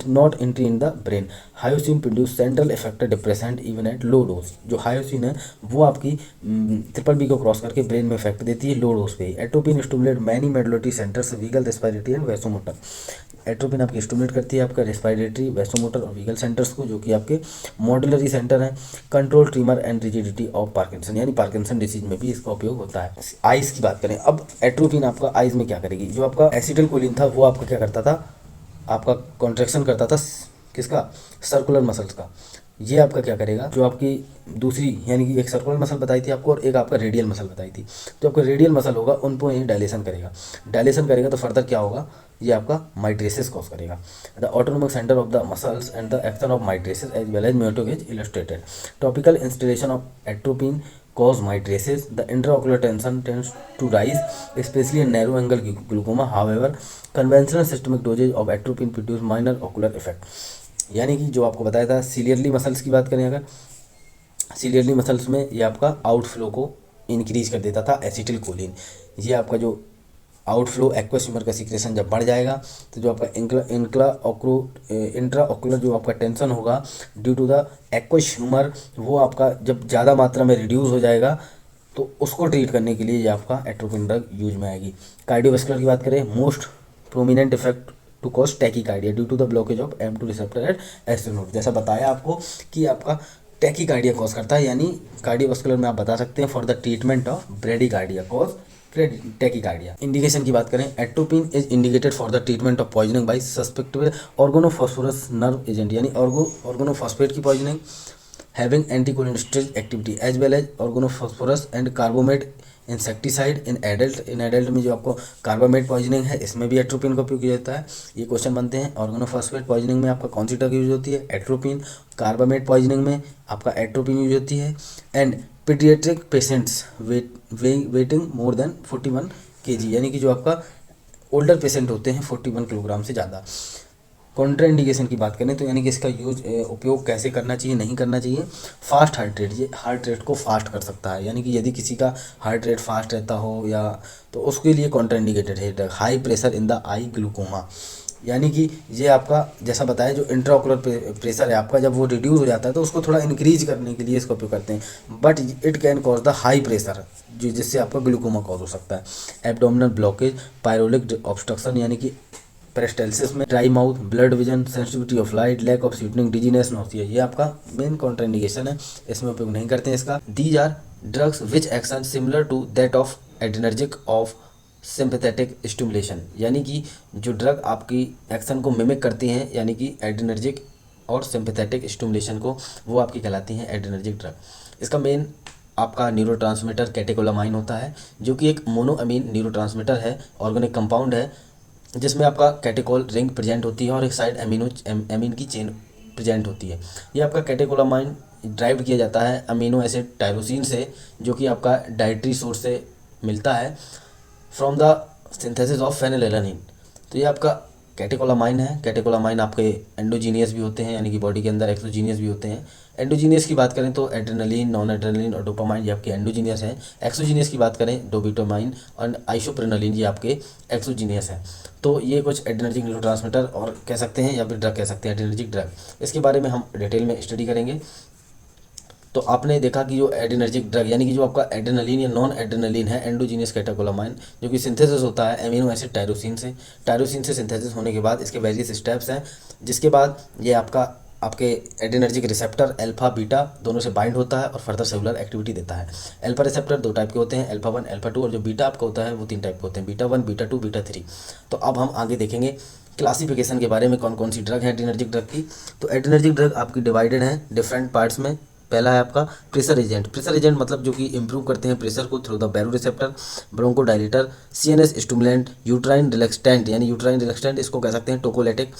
not entry in the brain. Hyoscine produce central effector depressant even at low dose. जो हायोसिन है वो आपकी ट्रिपल बी को क्रॉस करके ब्रेन में इफेक्ट देती है लो डोज पे। Atropine stimulate many medullary centres wiggle, respiratory and vasomotor. Atropine आपकी स्टिमुलेट करती है आपका रेस्पिरेटरी, वैसोमोटर और वीगल सेंटर्स को, जो कि आपके मॉड्यूलरी सेंटर हैं। Control trimmer and rigidity of Parkinson, यानी पार्किंसन डिसीज में भी इसका उपयोग होता है। आइज की बात करें, अब एट्रोपिन आपका आइज में क्या करेगी। जो आपका एसिटिलकोलिन था वो आपका क्या करता था, आपका कॉन्ट्रैक्शन करता था किसका, सर्कुलर मसल्स का। ये आपका क्या करेगा, जो आपकी दूसरी यानी कि एक सर्कुलर मसल बताई थी आपको और एक आपका रेडियल मसल बताई थी, तो आपका रेडियल मसल होगा उनको ये डायलेशन करेगा। डायलेशन करेगा तो फर्दर क्या होगा, ये आपका माइट्रेसिस कॉज करेगा। The autonomic centre of the muscles and the action of mydriasis as well as miotic is illustrated. Topical instillation of atropine cause mydriasis. The intraocular tension tends to rise, especially in narrow angle glaucoma. However, conventional systemic dosage of atropine produce minor ocular effect. यानी कि जो आपको बताया था सीलियरली muscles की बात करें, अगर सीलियरली मसल्स में ये आपका आउटफ्लो को इंक्रीज कर देता था एसिटिलकोलिन। ये आपका जो आउटफ्लो एक्वस ह्यूमर का सिक्रेशन जब बढ़ जाएगा तो जो आपका इंट्रा ऑकुलर जो आपका टेंशन होगा due to the aqueous humour, वो आपका जब ज़्यादा मात्रा में रिड्यूस हो जाएगा तो उसको ट्रीट करने के लिए ये आपका एट्रोपिन ड्रग यूज में आएगी। कार्डियोवास्कुलर की बात करें, most prominent effect to cause tachycardia due to the blockage of M2 receptor at S node. जैसा बताया आपको कि आपका टैकीकार्डिया कॉज करता है, यानी कार्डियोवास्कुलर में आप बता सकते हैं for the treatment of bradycardia cause tachycardia. Indication की बात करें, atropine is indicated for the treatment of poisoning by susceptible organophosphorus nerve agent, यानी ऑर्गेनोफॉस्फेट की poisoning having anticholinesterase activity as well as organophosphorus and carbamate insecticide in adult में जो आपको carbamate poisoning है इसमें भी एट्रोपिन का उपयोग किया जाता है। ये क्वेश्चन बनते हैं, ऑर्गेनोफॉस्फेट पॉइजनिंग में आपका कौन सी ड्रग यूज होती है, एट्रोपिन। कार्बामेट पॉइजनिंग में आपका एट्रोपिन यूज होती है। And paediatric patients waiting more than 41 kg, यानी कि जो आपका ओल्डर पेशेंट होते हैं 41 किलोग्राम से ज़्यादा। कॉन्ट्राइंडिकेशन की बात करें तो यानी कि इसका उपयोग कैसे करना चाहिए, नहीं करना चाहिए। फास्ट हार्ट रेट, ये हार्ट रेट को फास्ट कर सकता है, यानी कि यदि किसी का हार्ट रेट फास्ट रहता हो या तो उसके लिए कॉन्ट्राइंडिकेटेड है drug. High pressure in the I glaucoma, यानी कि ये आपका जैसा बताया जो इंट्राओकुलर प्रेशर है आपका, जब वो रिड्यूस हो जाता है तो उसको थोड़ा इंक्रीज करने के लिए इसका उपयोग करते हैं। But it can cause the high pressure, जो जिससे आपका ग्लूकोमा कॉज हो सकता है। एब्डोमिनल ब्लॉकेज, पायरोलिक ऑब्स्ट्रक्शन यानी कि पेरिस्टाल्सिस में, dry mouth, blood vision, sensitivity of light, lack of sweetening, dizziness, nausea, ये आपका मेन कॉन्ट्राइंडिकेशन है, इसमें उपयोग नहीं करते हैं इसका। These are drugs which action similar to that of adrenergic of sympathetic stimulation, यानी कि जो ड्रग आपकी एक्शन को मिमिक करती हैं, यानी कि एड्रेनर्जिक और सिंपैथेटिक स्टिमुलेशन को, वो आपकी कहलाती हैं एड्रेनर्जिक ड्रग। इसका मेन आपका न्यूरोट्रांसमीटर कैटेकोलामाइन होता है, जो कि एक मोनोअमीन न्यूरोट्रांसमीटर है, ऑर्गेनिक कंपाउंड है, जिसमें आपका कैटेकोल रिंग प्रेजेंट होती है और एक साइड एमीन की चेन प्रेजेंट होती है। ये आपका कैटेकोलामाइन ड्राइव किया जाता है अमीनो एसिड टायरोसिन से, जो कि आपका डाइटरी सोर्स से मिलता है from the synthesis of phenylalanine. तो ये आपका कैटेकोलामाइन है। कैटेकोलामाइन आपके एंडोजीनियस भी होते हैं, यानी कि बॉडी के अंदर एक्सोजीनियस भी होते हैं। एंडोजीनियस की बात करें तो एड्रेनलिन, नॉन एड्रेनलिन और डोपामाइन ये आपके एंडोजीनियस हैं। एक्सोजीनियस की बात करें डोबिटोमाइन और आइसोप्रेनलिन ये आपके एक्सोजीनियस हैं। तो ये कुछ एड्रेनर्जिक न्यूरोट्रांसमीटर और कह सकते हैं या फिर ड्रग कह सकते हैं, एड्रेनर्जिक ड्रग। इसके बारे में हम डिटेल में स्टडी करेंगे। तो आपने देखा कि जो एड्रेनर्जिक ड्रग यानी कि जो आपका एड्रेनलिन या नॉन एड्रेनलिन है, एंडोजीनियस कैटेकोलामाइन, जो कि सिंथेसिस होता है एमिनो एसिड टायरोसिन से। टायरोसिन से सिंथेसिस होने के बाद इसके वेरियस स्टेप्स हैं, जिसके बाद ये आपके एड्रेनर्जिक रिसेप्टर अल्फा बीटा दोनों से बाइंड होता है और फर्दर सेलुलर एक्टिविटी देता है। अल्फा रिसेप्टर 2 टाइप के होते हैं, अल्फा 1, अल्फा 2, और जो बीटा आपका होता है वो 3 टाइप के होते हैं, बीटा 1, बीटा 2, बीटा 3। तो अब हम आगे देखेंगे क्लासिफिकेशन के बारे में, कौन कौन सी ड्रग है एड्रेनर्जिक ड्रग की। तो एड्रेनर्जिक ड्रग आपकी डिवाइडेड है डिफरेंट पार्ट्स में, पहला है आपका प्रेशर एजेंट। प्रेशर एजेंट मतलब जो कि इंप्रूव करते हैं प्रेशर को through the baroreceptor, bronchodilator, CNS stimulant, uterine relaxant यानी यूट्राइन रिलैक्सेंट इसको कह सकते हैं, टोकोलेटिक,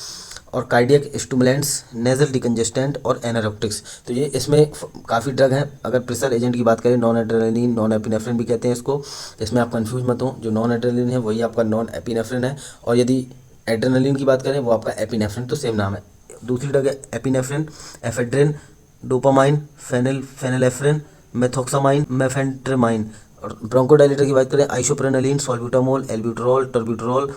और कार्डियक स्टिमुलेंट्स, नेजल डिकंजेस्टेंट और एनारोप्टिक्स। तो ये इसमें काफ़ी ड्रग हैं। अगर प्रेशर एजेंट की बात करें, नॉन एड्रेनालिन, नॉन एपिनेफ्रिन भी कहते हैं इसको, इसमें आप कंफ्यूज मत हो। जो नॉन एड्रेनालिन है वही आपका नॉन एपिनेफ्रिन है, और यदि एड्रेनालिन की बात करें वो आपका एपिनेफ्रिन, तो सेम नाम है। दूसरी ड्रग है एपिनेफ्रिन, एफेड्रिन, डोपामाइन, फेनिलेफ्रिन, मेथोक्सामाइन, मेफेंट्रेमाइन। और ब्रोंकोडायलेटर की बात करें, आइसोप्रेनालिन, सॉल्ब्यूटामोल, एल्ब्यूटरॉल, टर्ब्यूटरॉल,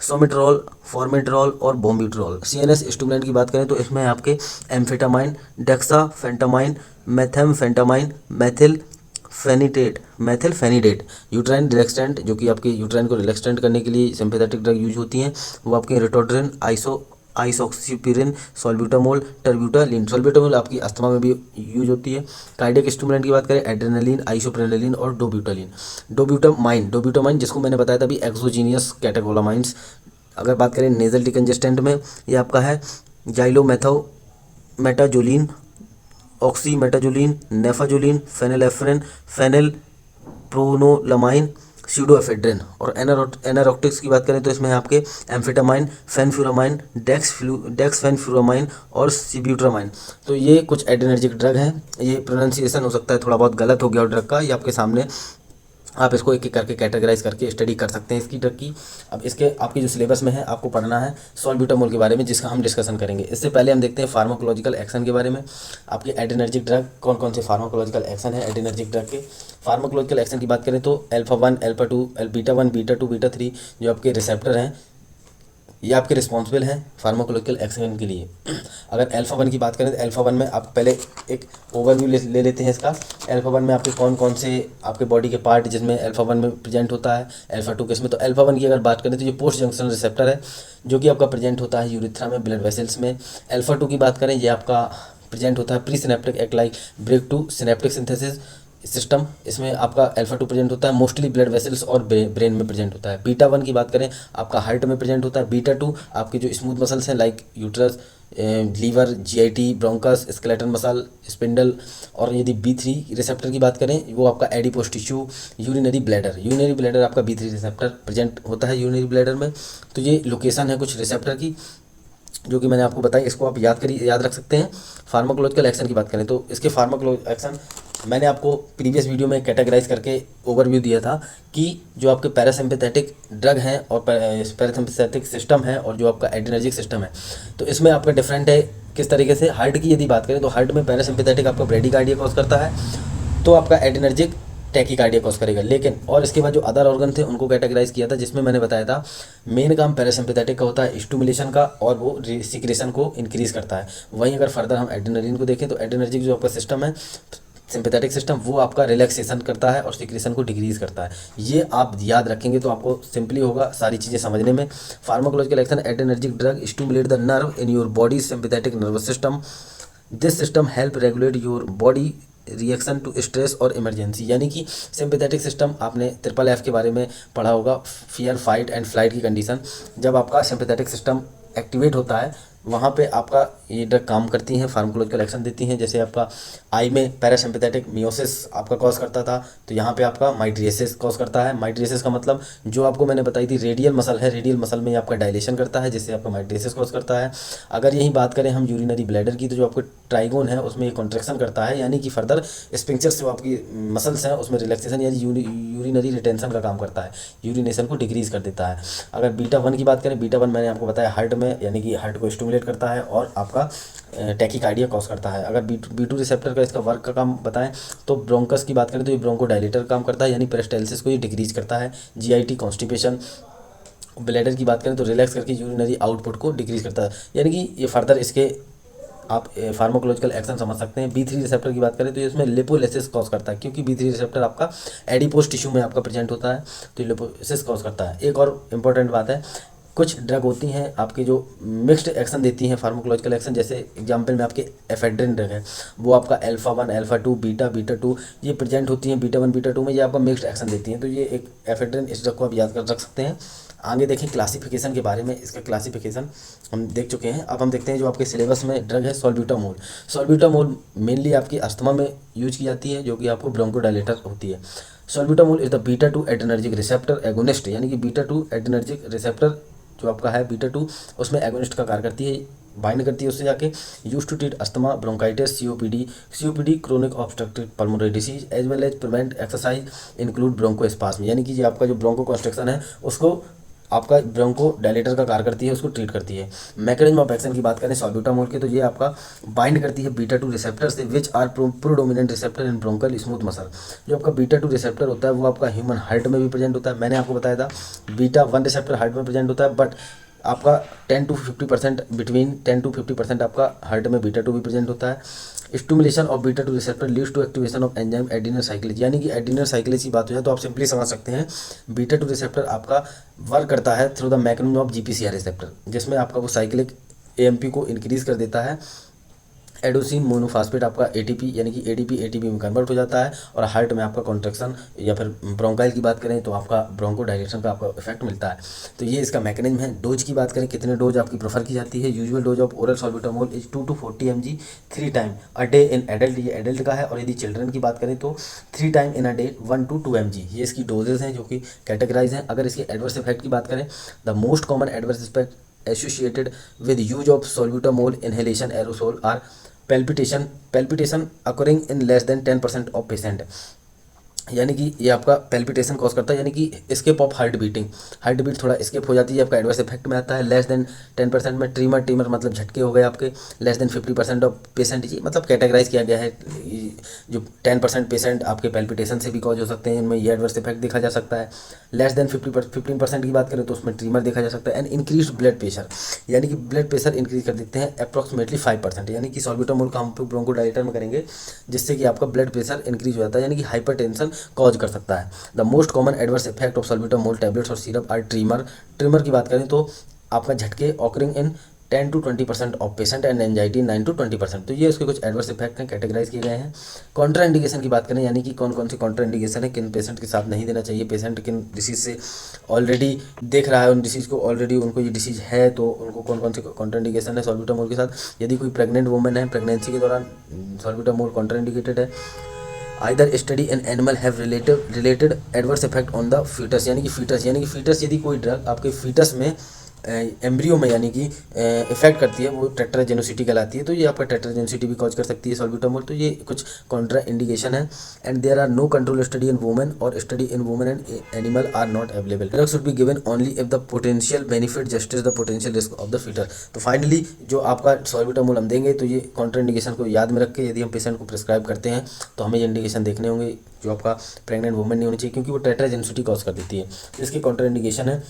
सोमिट्रॉल, फॉर्मेट्रॉल और बोम्ब्यूटरॉल। सीएनएस स्टिमुलेंट की बात करें तो इसमें आपके amphetamine, dexamphetamine, methamphetamine, methyl phenidate, uterine relaxant जो कि आपके यूट्राइन को रिलैक्सेंट करने के लिए सिंपैथेटिक ड्रग यूज होती हैं, वो आपके रिटोड्रिन, आइसोक्सीपिरिन, सॉल्ब्यूटामोल, टर्ब्यूटालिन। सॉल्ब्यूटामोल आपकी अस्थमा में भी यूज होती है। कार्डियक स्टिमुलेंट की बात करें, एड्रेनालिन, आइसोप्रेनालिन और डोब्यूटालिन। डोब्यूटामाइन जिसको मैंने बताया था अभी, एक्सोजीनियस कैटेकोलामाइंस। अगर बात करें नेजल डिकंजेस्टेंट में, ये आपका है जाइलोमेथोमेटाजोलिन, ऑक्सीमेटाजोलिन, नेफाजोलिन, फेनिलेफ्रिन, फेनिलप्रोनोलामाइन, सीडोएफेड्रिन। और एनारोक्टिक्स की बात करें तो इसमें आपके एम्फेटामाइन, फेनफ्यूरामाइन, डेक्सफेनफ्यूरामाइन और सिब्यूट्रामाइन। तो ये कुछ एड्रेनर्जिक ड्रग हैं। ये प्रोनाउंसिएशन हो सकता है थोड़ा बहुत गलत हो गया ड्रग का, ये आपके सामने, आप इसको एक एक करके कैटेगराइज करके स्टडी कर सकते हैं इसकी ड्रग की। अब इसके आपके जो सिलेबस में है आपको पढ़ना है सॉल्ब्यूटामोल के बारे में, जिसका हम डिस्कशन करेंगे। इससे पहले हम देखते हैं फार्माकोलॉजिकल एक्शन के बारे में। आपके एड्रेनर्जिक ड्रग कौन कौन से फार्माकोलॉजिकल एक्शन है एड्रेनर्जिक ड्रग के। फार्माकोलॉजिकल एक्शन की बात करें तो alpha 1, alpha 2, beta 1, beta 2, beta 3 जो आपके रिसेप्टर हैं, ये आपके रिस्पॉन्सिबल हैं फार्माकोलॉजिकल एक्शन के लिए। अगर अल्फा 1 की बात करें तो अल्फा 1 में आप पहले एक ओवरव्यू ले लेते हैं इसका। अल्फा 1 में आपके कौन कौन से आपके बॉडी के पार्ट जिसमें अल्फा 1 में प्रेजेंट होता है, अल्फा 2 के इसमें। तो अल्फा 1 की अगर बात करें तो ये पोस्ट जंक्शन रिसेप्टर है जो कि आपका प्रेजेंट होता है यूरिथ्रा में, ब्लड वेसल्स में। अल्फा 2 की बात करें, ये आपका प्रेजेंट होता है pre synaptic act like brake to synaptic synthesis system, इसमें आपका अल्फा 2 प्रेजेंट होता है, मोस्टली ब्लड वेसल्स और ब्रेन में प्रेजेंट होता है। बीटा 1 की बात करें आपका हार्ट में प्रेजेंट होता है। बीटा 2 आपके जो स्मूथ मसल्स हैं like uterus, liver, GIT, bronchus, skeleton muscle, spindle. और यदि B3 रिसेप्टर की बात करें वो आपका एडिपोस टिश्यू, यूरिनरी ब्लैडर आपका B3 रिसेप्टर प्रेजेंट होता है यूरिनरी ब्लैडर में। तो ये लोकेशन है कुछ रिसेप्टर की जो कि मैंने आपको बताई, इसको आप याद रख सकते हैं। फार्माकोलॉजिकल एक्शन की बात करें तो इसके फार्माकोलॉजिकल एक्शन मैंने आपको प्रीवियस वीडियो में कैटेगराइज करके ओवरव्यू दिया था कि जो आपके पैरासिम्पैथेटिक ड्रग हैं और पैरासिम्पैथेटिक सिस्टम है और जो आपका एड्रेनर्जिक सिस्टम है, तो इसमें आपका डिफरेंट है किस तरीके से। हार्ट की यदि बात करें तो हार्ट में पैरासिम्पैथेटिक आपका ब्रेडिकार्डिया कॉज करता है, तो आपका एड्रेनर्जिक टैकीकार्डिया कॉज करेगा। लेकिन और इसके बाद जो अदर ऑर्गन थे उनको कैटेगराइज किया था, जिसमें मैंने बताया था मेन काम पैरासिम्पैथेटिक का होता है स्टिमुलेशन का, और वो सिक्रेशन को इंक्रीज करता है। वहीं अगर फर्दर हम एड्रेनलिन को देखें तो एड्रेनर्जिक जो आपका सिस्टम है सिंपैथेटिक सिस्टम, वो आपका रिलैक्सेशन करता है और सिक्रेशन को डिक्रीज करता है। ये आप याद रखेंगे तो आपको सिंपली होगा सारी चीज़ें समझने में। Pharmacological action, adrenergic drug stimulate the nerve in your body sympathetic nervous system. This system help regulate your body reaction to stress और इमरजेंसी। यानी कि सिंपैथेटिक सिस्टम आपने FFF के बारे में पढ़ा होगा, फियर, फाइट एंड फ्लाइट की कंडीशन। जब आपका सिंपैथेटिक सिस्टम एक्टिवेट होता है वहाँ पे आपका ये ड्रग काम करती हैं, फार्माकोलॉजिकल एक्शन देती हैं। जैसे आपका आई में पैरासिम्पैथेटिक मियोसिस आपका कॉज करता था, तो यहाँ पे आपका माइट्रियसिस कॉज करता है। माइट्रियसिस का मतलब जो आपको मैंने बताई थी रेडियल मसल है, रेडियल मसल में आपका डायलेशन करता है जिससे आपका माइट्रियसिस कॉज करता है। अगर यही बात करें हम यूरिनरी ब्लैडर की, तो जो आपको ट्राइगोन है उसमें कॉन्ट्रैक्शन करता है, यानी कि फर्दर स्पिंक्चर्स जो आपकी मसल्स हैं उसमें रिलैक्सेशन यानी यूरिनरी रिटेंशन का काम करता है, यूरिनेशन को डिक्रीज कर देता है। अगर बीटा 1 की बात करें, बीटा 1 मैंने आपको बताया हार्ट में, यानी कि हार्ट को स्टिमुलेट करता है और आपका टैकीकार्डिया कॉज करता है। अगर B2 रिसेप्टर का इसका वर्क का काम बताएं तो ब्रोंकस की बात करें तो ये ब्रोंकोडायलेटर काम करता है, यानी पेरिस्टाल्सिस को ये डिक्रीज करता है। GIT constipation. ब्लैडर की बात करें तो रिलैक्स करके यूरिनरी आउटपुट को डिक्रीज करता है। यानी कि ये फर्दर इसके आप फार्माकोलॉजिकल एक्शन समझ सकते हैं। B3 रिसेप्टर की बात करें तो इसमें लिपोलिसिस कॉज करता है, क्योंकि B3 रिसेप्टर आपका एडिपोस टिश्यू में आपका प्रेजेंट होता है, तो लिपोलिसिस कॉज करता है। एक और इम्पॉर्टेंट बात है, कुछ ड्रग होती हैं आपके जो मिक्स्ड एक्शन देती हैं फार्माकोलॉजिकल एक्शन, जैसे एग्जांपल में आपके एफेड्रिन ड्रग है, वो आपका अल्फा 1 अल्फा 2 बीटा 2 ये प्रेजेंट होती हैं बीटा 1 बीटा 2 में, ये आपका मिक्स्ड एक्शन देती हैं। तो ये एक एफेड्रिन, इस ड्रग को आप याद कर रख सकते हैं। आगे देखें क्लासिफिकेशन के बारे में, इसका क्लासिफिकेशन हम देख चुके हैं। अब हम देखते हैं जो आपके सिलेबस में ड्रग है सॉल्ब्यूटामोल। सॉल्ब्यूटामोल मेनली आपकी अस्थमा में यूज की जाती है, जो कि आपको ब्रोंकोडायलेटर होती है। Salbutamol is the beta 2 adrenergic receptor agonist, यानी कि बीटा 2 एड्रेनर्जिक रिसेप्टर जो आपका है बीटा 2 उसमें एगोनिस्ट का कार्य करती है, बाइंड करती है उससे जाके। Use to treat asthma, bronchitis, COPD chronic obstructive pulmonary disease as well as prevent exercise include bronchospasm, यानी कि ये आपका जो ब्रोंको कॉन्स्ट्रक्शन है उसको आपका ब्रोंको डायलेटर का कार्य करती है, उसको ट्रीट करती है। मैकेनिज्म ऑफ एक्शन की बात करें सॉल्ब्यूटामोल के, तो ये आपका बाइंड करती है बीटा 2 रिसेप्टर से which are predominant receptor in bronchial smooth muscle. जो आपका बीटा 2 रिसेप्टर होता है वो आपका ह्यूमन हार्ट में भी प्रेजेंट होता है। मैंने आपको बताया था बीटा 1 रिसेप्टर हार्ट में प्रेजेंट होता है, बट आपका 10 to 50% बिटवीन 10 to 50% आपका हार्ट में बीटा 2 भी प्रेजेंट होता है। Stimulation of beta 2 receptor leads to activation of enzyme adenyl cyclase, यानी कि एडिनर साइक्लेज की बात हो जाए तो आप सिंपली समझ सकते हैं बीटा 2 रिसेप्टर आपका वर्क करता है through the mechanism of GPCR receptor, जिसमें आपका वो साइक्लिक एएमपी को इंक्रीज कर देता है। एडोसिन मोनोफास्फेट आपका एटीपी यानी कि एटीपी में कन्वर्ट हो जाता है, और हार्ट में आपका कॉन्ट्रैक्शन या फिर ब्रोंकाइल की बात करें तो आपका ब्रोंको डायलेशन का आपका इफेक्ट मिलता है। तो ये इसका मैकेनिज्म है। डोज की बात करें कितने डोज आपकी प्रेफर की जाती है, usual dose of oral salbutamol is 2 to 40 mg 3 time a day in adult, ये एडल्ट का है। और यदि चिल्ड्रन की बात करें तो 3 time in a day 1 to 2 mg, ये इसकी डोजेज हैं जो कि कैटेगराइज हैं। अगर इसके एडवर्स इफेक्ट की बात करें, the most common adverse effect associated with use of salbutamol inhalation aerosol are palpitation occurring in less than 10% of patient, यानी कि ये आपका पैल्पिटेशन कॉज करता है, यानी कि स्किप ऑफ हार्ट बीट थोड़ा स्किप हो जाती है, आपका एडवर्स इफेक्ट में आता है। लेस देन 10% में ट्रीमर मतलब झटके हो गए आपके। लेस देन 50% ऑफ पेशेंट, ये मतलब कैटेगराइज किया गया है। जो 10% पेशेंट आपके पैल्पिटेशन से भी कॉज हो सकते हैं, इनमें ये एडवर्स इफेक्ट देखा जा सकता है। लेस देन 15% की बात करें तो उसमें ट्रीमर देखा जा सकता है। एंड इंक्रीज ब्लड प्रेशर, यानी कि ब्लड प्रेशर इंक्रीज कर देते हैं अप्रॉक्सीमेटली 5%, यानी कि सॉल्ब्यूटामोल का हम ब्रोंकोडायलेटर में करेंगे जिससे कि आपका ब्लड प्रेशर इंक्रीज हो जाता है, यानी कि हाइपरटेंशन कॉज कर सकता है। The most common adverse effect of salbutamol tablets और सिरप आर ट्रीमर की बात करें तो आपका झटके occurring in 10 to 20% of patient and anxiety 9 to 20%। तो ये उसके कुछ एडवर्स इफेक्ट हैं, कैटेगराइज किए गए हैं। कॉन्ट्रा इंडिकेशन की बात करें, यानी कि कौन कौन सी कॉन्ट्रा इंडिकेशन है, किन पेशेंट के साथ नहीं देना चाहिए, पेशेंट किन डिसीज़ से ऑलरेडी देख रहा है, उन डिसीज़ को ऑलरेडी उनको ये डिसीज़ है तो उनको कौन कौन सी कॉन्ट्रा इंडिकेशन है सॉल्ब्यूटामोल के साथ। यदि कोई प्रेग्नेंट वुमेन है, प्रेगनेंसी के दौरान सॉल्ब्यूटामोल कॉन्ट्रा इंडिकेटेड है। Either study in animal have related adverse effect on the foetus, यानी कि फीटस यदि कोई ड्रग आपके फीटस में एम्ब्रियो में यानी कि इफेक्ट करती है, वो टेट्राजेनोसिटी कहलाती है। तो ये आपका टेट्राजेनोसिटी भी कॉज कर सकती है सॉल्ब्यूटामोल। तो ये कुछ कॉन्ट्रा इंडिकेशन है। And there are no control study in women or study in women and animal are not available. Drug should be given only if the potential benefit justice the potential risk of the foetus. तो finally जो आपका सॉल्ब्यूटामोल हम देंगे तो ये Contra indication को याद में रख के यदि हम पेशेंट को प्रिस्क्राइब करते हैं तो हमें ये इंडिकेशन देखने होंगे जो आपका प्रेग्नेंट वुमेन नहीं होनी चाहिए, क्योंकि वो टेट्राजेनोसिटी कॉज कर देती है। इसकी कॉन्ट्रा इंडिकेशन है।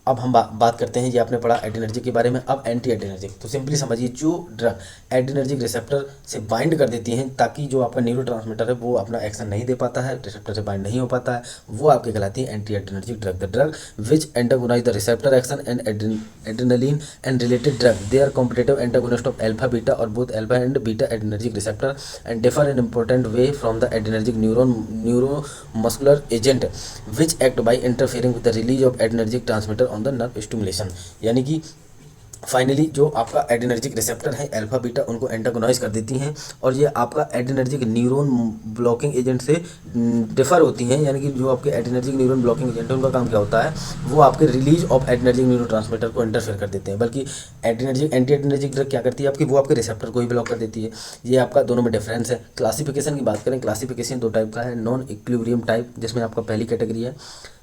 अब हम बात करते हैं, ये आपने पढ़ा एड्रेनर्जिक के बारे में। अब एंटी एड्रेनर्जिक, तो सिंपली समझिए जो ड्रग एड्रेनर्जिक रिसेप्टर से बाइंड कर देती हैं ताकि जो आपका न्यूरोट्रांसमीटर है वो अपना एक्शन नहीं दे पाता है, रिसेप्टर से बाइंड नहीं हो पाता है, वो आपके कहलाती है anti adrenergic drug. The drug which antagonize the receptor action and adrenaline and related drug, they are competitive antagonist of alpha beta or both alpha and beta adrenergic receptor and differ in important way from the adrenergic neuromuscular agent which act by interfering with the release of adrenergic transmitter on the nerve stimulation. यानी कि finally जो आपका adrenergic receptor है alpha beta उनको antagonize कर देती हैं और ये आपका एड्रेनर्जिक न्यूरॉन ब्लॉकिंग एजेंट से डिफर होती हैं। यानी कि जो आपके एड्रेनर्जिक न्यूरॉन ब्लॉकिंग एजेंट है उनका काम क्या होता है, वो आपके रिलीज ऑफ एड्रेनर्जिक न्यूरोट्रांसमीटर को इंटरफेयर कर देते हैं। बल्कि एड्रेनर्जिक एंटी एड्रेनर्जिक ड्रग क्या करती है आपकी, वो आपके रिसेप्टर को ही ब्लॉक कर देती है। ये आपका दोनों में डिफरेंस है। क्लासिफिकेशन की बात करें, क्लासिफिकेशन दो टाइप का है, नॉन इक्विलिब्रियम टाइप जिसमें आपका पहली कैटेगरी है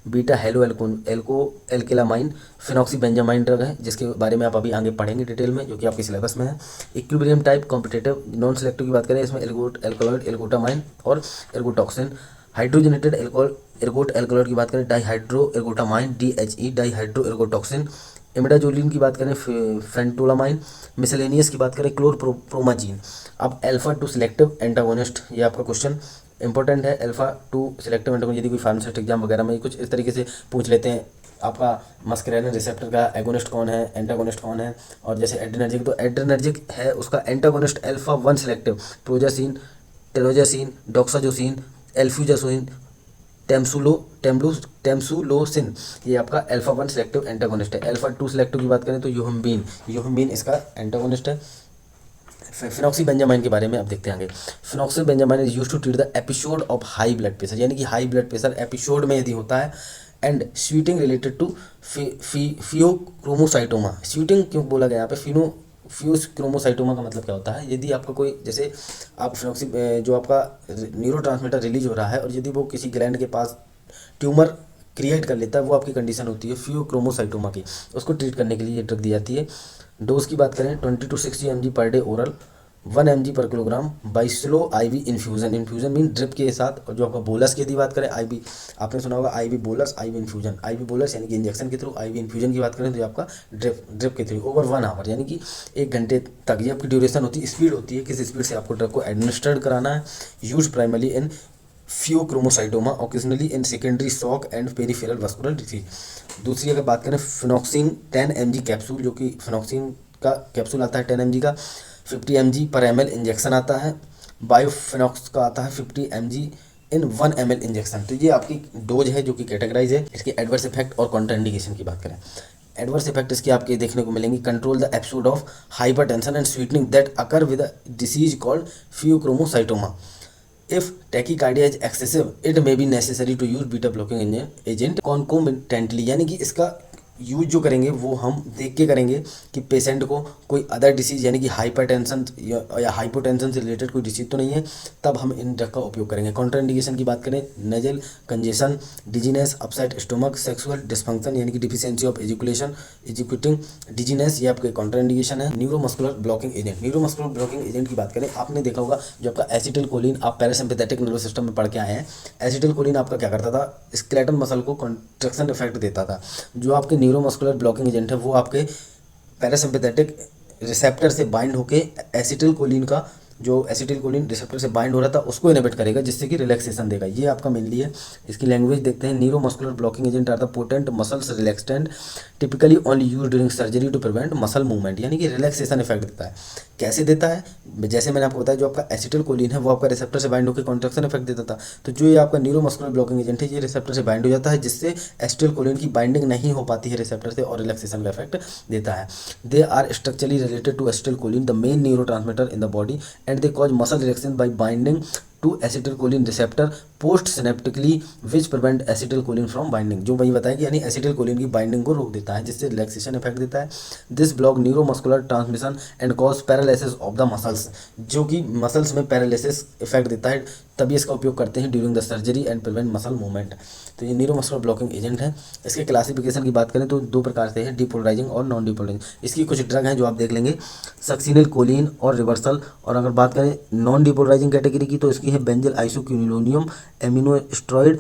बीटा हेलो एल्कोलामाइन फिनॉक्सीबेंजामाइन ड्रग है, जिसके बारे में आप अभी आगे पढ़ेंगे डिटेल में, जो कि आपके सिलेबस में है। Equilibrium type competitive non selective की बात करें, इसमें एल्कोलॉइड एल्गोटामाइन और एर्गोटॉक्सिन। हाइड्रोजनेटेड एर्गोट एल्कोलॉइड की बात करें dihydro ergotamine DHE dihydro ergotoxine. Imidazoline की बात करें फेंटोलामाइन। मिसलेनियस की बात करें क्लोरप्रोमाजीन। अब अल्फा 2 सिलेक्टिव एंटागोनिस्ट, ये आपका क्वेश्चन इंपॉर्टेंट है। अल्फा 2 सिलेक्टिव एंटागोनिस्ट यदि कोई फार्मास्यूटिक एग्जाम वगैरह में कुछ इस तरीके से पूछ लेते हैं आपका मस्करेनिक रिसेप्टर का एगोनिस्ट कौन है, एंटागोनिस्ट कौन है। और जैसे एड्रेनर्जिक, तो एड्रेनर्जिक है उसका एंटागोनिस्ट अल्फा 1 सेलेक्टिव, प्रोजासिन, टेरोजासिन, डॉक्साजोसिन, एल्फ्यूजासिन, टेम्सुलोसिन, ये आपका अल्फा 1 सेलेक्टिव एंटागोनिस्ट है। अल्फा 2 सेलेक्टिव की बात करें तो यूहम्बीन इसका एंटागोनिस्ट है। फिनॉक्सीबेंजामाइन के बारे में अब देखते हैं आगे। Phenoxybenzamine is used to treat the episode of high blood pressure, यानी कि हाई ब्लड प्रेशर एपिसोड में यदि होता है, and sweating related to pheochromocytoma. Sweating क्यों बोला गया यहाँ पे, फ्यूज क्रोमोसाइटोमा का मतलब क्या होता है, यदि आपका कोई, जैसे आप फिनॉक्सी जो आपका न्यूरोट्रांसमीटर रिलीज हो रहा है और यदि वो किसी ग्लैंड के पास ट्यूमर क्रिएट कर लेता है, वो आपकी कंडीशन होती है फियोक्रोमोसाइटोमा की, उसको ट्रीट करने के लिए ये ड्रग दी जाती है। डोज की बात करें 20 to 60 mg per day oral, 1 mg per kilogram by slow IV infusion. Infusion mean drip के साथ। और जो आपका बोलस की यदि बात करें, आईवी आपने सुना होगा, IV bolus, IV infusion. IV bolus यानी कि इंजेक्शन के थ्रू, आईवी इन्फ्यूजन की बात करें तो ये आपका ड्रिप के थ्रू ओवर 1 आवर, यानी कि 1 घंटे तक ये आपकी ड्यूरेशन होती है। स्पीड होती है, किस स्पीड से आपको ड्रग को एडमिनिस्ट्रेट कराना है। Use primarily in pheochromocytoma, occasionally in secondary shock and peripheral vascular disease. दूसरी अगर बात करें फिनॉक्सिन 10 mg कैप्सूल, जो कि फिनॉक्सिन का कैप्सूल आता है 10 mg का, 50 mg पर ml इंजेक्शन आता है। बायोफिनॉक्स का आता है 50 mg इन 1 ml इंजेक्शन। तो ये आपकी डोज है जो कि कैटेगराइज है। इसके एडवर्स इफेक्ट और कॉन्ट्राइंडिकेशन की बात करें, एडवर्स इफेक्ट इसके आपके देखने को मिलेंगे, control the episode of hypertension and sweetening that occur with a disease called pheochromocytoma. If tachycardia is excessive, it may be necessary to use beta blocking agent concomitantly, यानी कि इसका यूज जो करेंगे वो हम देख के करेंगे कि पेशेंट को कोई अदर डिसीज यानी कि हाइपरटेंशन या हाइपोटेंशन से रिलेटेड कोई डिसीज तो नहीं है, तब हम इन ड्रग का उपयोग करेंगे। कॉन्ट्राइंडिकेशन की बात करें, nasal congestion, dizziness, upset stomach, sexual dysfunction यानी कि डिफिशियंसी ऑफ एजुकेटिंग डिजीनेस, ये आपके कॉन्ट्राइंडिकेशन है। Neuromuscular blocking agent, neuromuscular blocking agent की बात करें, आपने देखा होगा जो आपका एसिटिलकोलिन, आप पैरासिम्पैथेटिक नर्वस सिस्टम में पढ़ के आए हैं। एसिटिलकोलिन आपका क्या करता था, स्केलेटल मसल को कॉन्ट्रैक्शन इफेक्ट देता था। जो आपके न्यूरोमस्कुलर ब्लॉकिंग एजेंट है वो आपके पैरासिम्पैथेटिक रिसेप्टर से बाइंड होके एसिटिलकोलिन का, जो एसिटिलकोलिन रिसेप्टर से बाइंड हो रहा था उसको इनहिबिट करेगा, जिससे कि रिलैक्सेशन देगा। ये आपका मेनली है। इसकी लैंग्वेज देखते हैं। Neuromuscular blocking agent are the potent muscles relaxant typically only use during surgery to prevent muscle movement, यानी कि रिलैक्सेशन इफेक्ट देता है। कैसे देता है, जैसे मैंने आपको बताया, जो आपका एसिटिलकोलिन है वो आपका रिसेप्टर से बाइंड होकर कॉन्ट्रैक्शन इफेक्ट देता था। तो जो ये आपका न्यूरोमस्कुलर ब्लॉकिंग एजेंट है, ये रिसेप्टर से बाइंड हो जाता है, जिससे एसिटिलकोलिन की बाइंडिंग नहीं हो पाती है रिसेप्टर से और रिलैक्सेशन का इफेक्ट देता है। They are structurally related to acetylcholine, the main neurotransmitter in the body, and they cause muscle relaxation by binding to acetylcholine receptor post synaptically which prevent acetylcholine from binding. जो वही बताया कि यानी acetylcholine की binding को रोक देता है, जिससे रिलैक्सेशन इफेक्ट देता है। This block neuromuscular transmission and cause paralysis of the muscles, जो कि मसल्स में पैरालिसिस इफेक्ट देता है, तभी इसका उपयोग करते हैं during the surgery and prevent muscle movement. तो ये न्यूरोमस्कुलर ब्लॉकिंग एजेंट है। इसके क्लासिफिकेशन की बात करें तो 2 प्रकार से है, डिपोलराइजिंग और नॉन डिपोलराइजिंग। इसकी कुछ ड्रग हैं जो आप देख लेंगे, सक्सिनिलकोलिन और रिवर्सल। और अगर बात करें नॉन डिपोलराइजिंग कैटेगरी की तो इसकी है बेंजल आइसोक्विनोलोनियम, एमिनो स्टेरॉइड,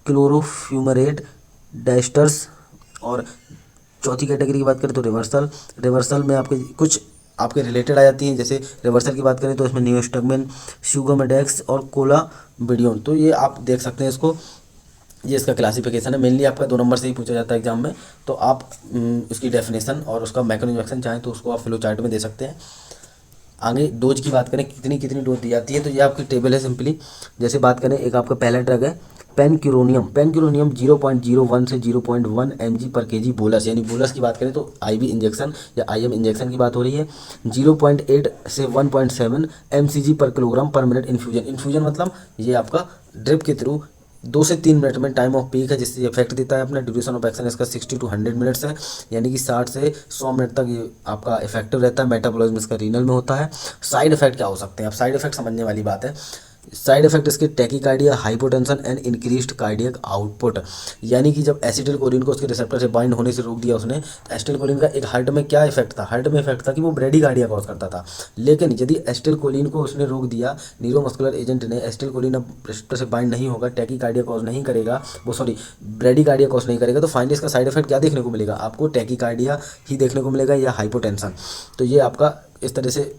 क्लोरोफ्यूमरेट, डाइस्टर्स। और चौथी कैटेगरी की बात करें तो रिवर्सल में आपके कुछ आपके रिलेटेड आ जाती हैं। जैसे रिवर्सल की बात करें तो इसमें नियोस्टगमिन, शुगरमेडेक्स और कोलाबिडियोन। तो ये आप देख सकते हैं इसको, ये इसका क्लासिफिकेशन है। मेनली आपका 2 नंबर से ही पूछा जाता है एग्जाम में, तो आप उसकी डेफिनेशन और उसका मैकेनिज्म एक्शन चाहें तो उसको आप फ्लो चार्ट में दे सकते हैं। आगे डोज की बात करें, कितनी कितनी डोज दी जाती है, तो ये आपकी टेबल है सिंपली। जैसे बात करें, एक आपका पहला ड्रग है पेनक्यूरोनियम 0.01 से 0.1 mg पर kg बोलस, यानी बोलस की बात करें तो आईवी इंजेक्शन या आईएम इंजेक्शन की बात हो रही है। 0.8 से 1.7 mcg पर किलोग्राम पर मिनट इन्फ्यूजन। इन्फ्यूजन मतलब ये आपका ड्रिप के थ्रू 2 से 3 मिनट में टाइम ऑफ पीक है, जिससे इफेक्ट देता है अपना। ड्यूरेशन ऑफ एक्शन इसका 60 to 100 मिनट्स है, यानी कि 60 से 100 मिनट तक ये आपका इफेक्टिव रहता है। मेटाबॉलिज्म इसका रीनल में होता है। साइड इफेक्ट क्या हो सकते हैं, अब साइड इफेक्ट समझने वाली बात है। साइड इफेक्ट इसके tachycardia, hypotension and increased cardiac output, यानी कि जब एसिटिलकोलिन को उसके रिसेप्टर से बाइंड होने से रोक दिया उसने, तो एसिटिलकोलिन का एक हार्ट में क्या इफेक्ट था, हार्ट में इफेक्ट था कि वो ब्रेडीकार्डिया कॉज करता था। लेकिन यदि एसिटिलकोलिन को उसने रोक दिया, न्यूरोमस्कुलर एजेंट ने, एसिटिलकोलिन अब रिसेप्टर से बाइंड नहीं होगा, टैकीकार्डिया कॉज नहीं करेगा, वो सॉरी ब्रेडीकार्डिया कॉज नहीं करेगा, तो फाइनली इसका साइड इफेक्ट क्या देखने को मिलेगा आपको, टैकीकार्डिया ही देखने को मिलेगा या हाइपोटेंशन। तो ये आपका इस तरह से